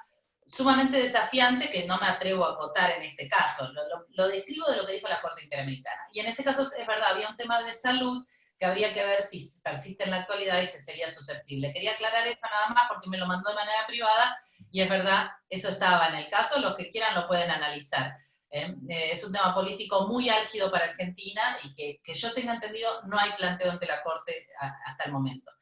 sumamente desafiante que no me atrevo a acotar en este caso. Lo describo de lo que dijo la Corte Interamericana. Y en ese caso es verdad, había un tema de salud que habría que ver si persiste en la actualidad y si sería susceptible. Quería aclarar esto nada más porque me lo mandó de manera privada y es verdad, eso estaba en el caso, los que quieran lo pueden analizar. Es un tema político muy álgido para Argentina y que yo tenga entendido no hay planteo ante la Corte hasta el momento.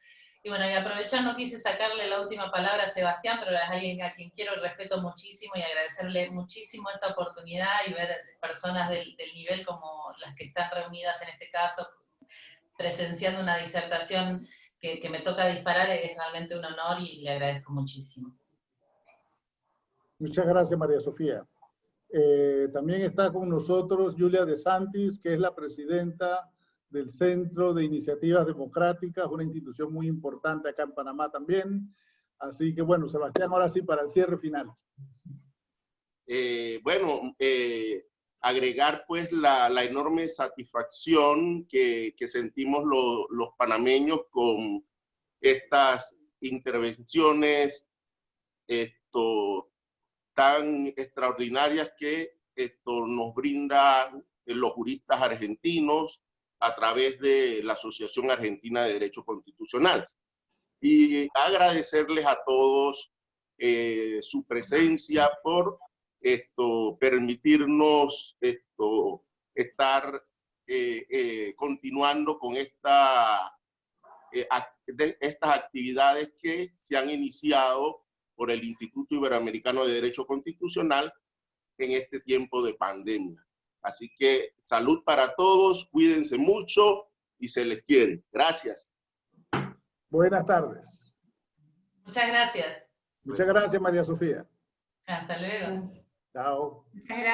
Y bueno, y aprovechar, no quise sacarle la última palabra a Sebastián, pero es alguien a quien quiero y respeto muchísimo y agradecerle muchísimo esta oportunidad y ver personas del nivel como las que están reunidas en este caso, presenciando una disertación que me toca disparar, es realmente un honor y le agradezco muchísimo. Muchas gracias, María Sofía. También está con nosotros Julia De Santis, que es la presidenta del Centro de Iniciativas Democráticas, una institución muy importante acá en Panamá también. Así que bueno, Sebastián, ahora sí para el cierre final. Agregar pues la enorme satisfacción que sentimos los panameños con estas intervenciones tan extraordinarias que nos brindan los juristas argentinos a través de la Asociación Argentina de Derecho Constitucional. Y agradecerles a todos su presencia por permitirnos estar continuando con estas actividades que se han iniciado por el Instituto Iberoamericano de Derecho Constitucional en este tiempo de pandemia. Así que salud para todos, cuídense mucho y se les quiere. Gracias. Buenas tardes. Muchas gracias. Muchas gracias, María Sofía. Hasta luego. Chao. Muchas gracias.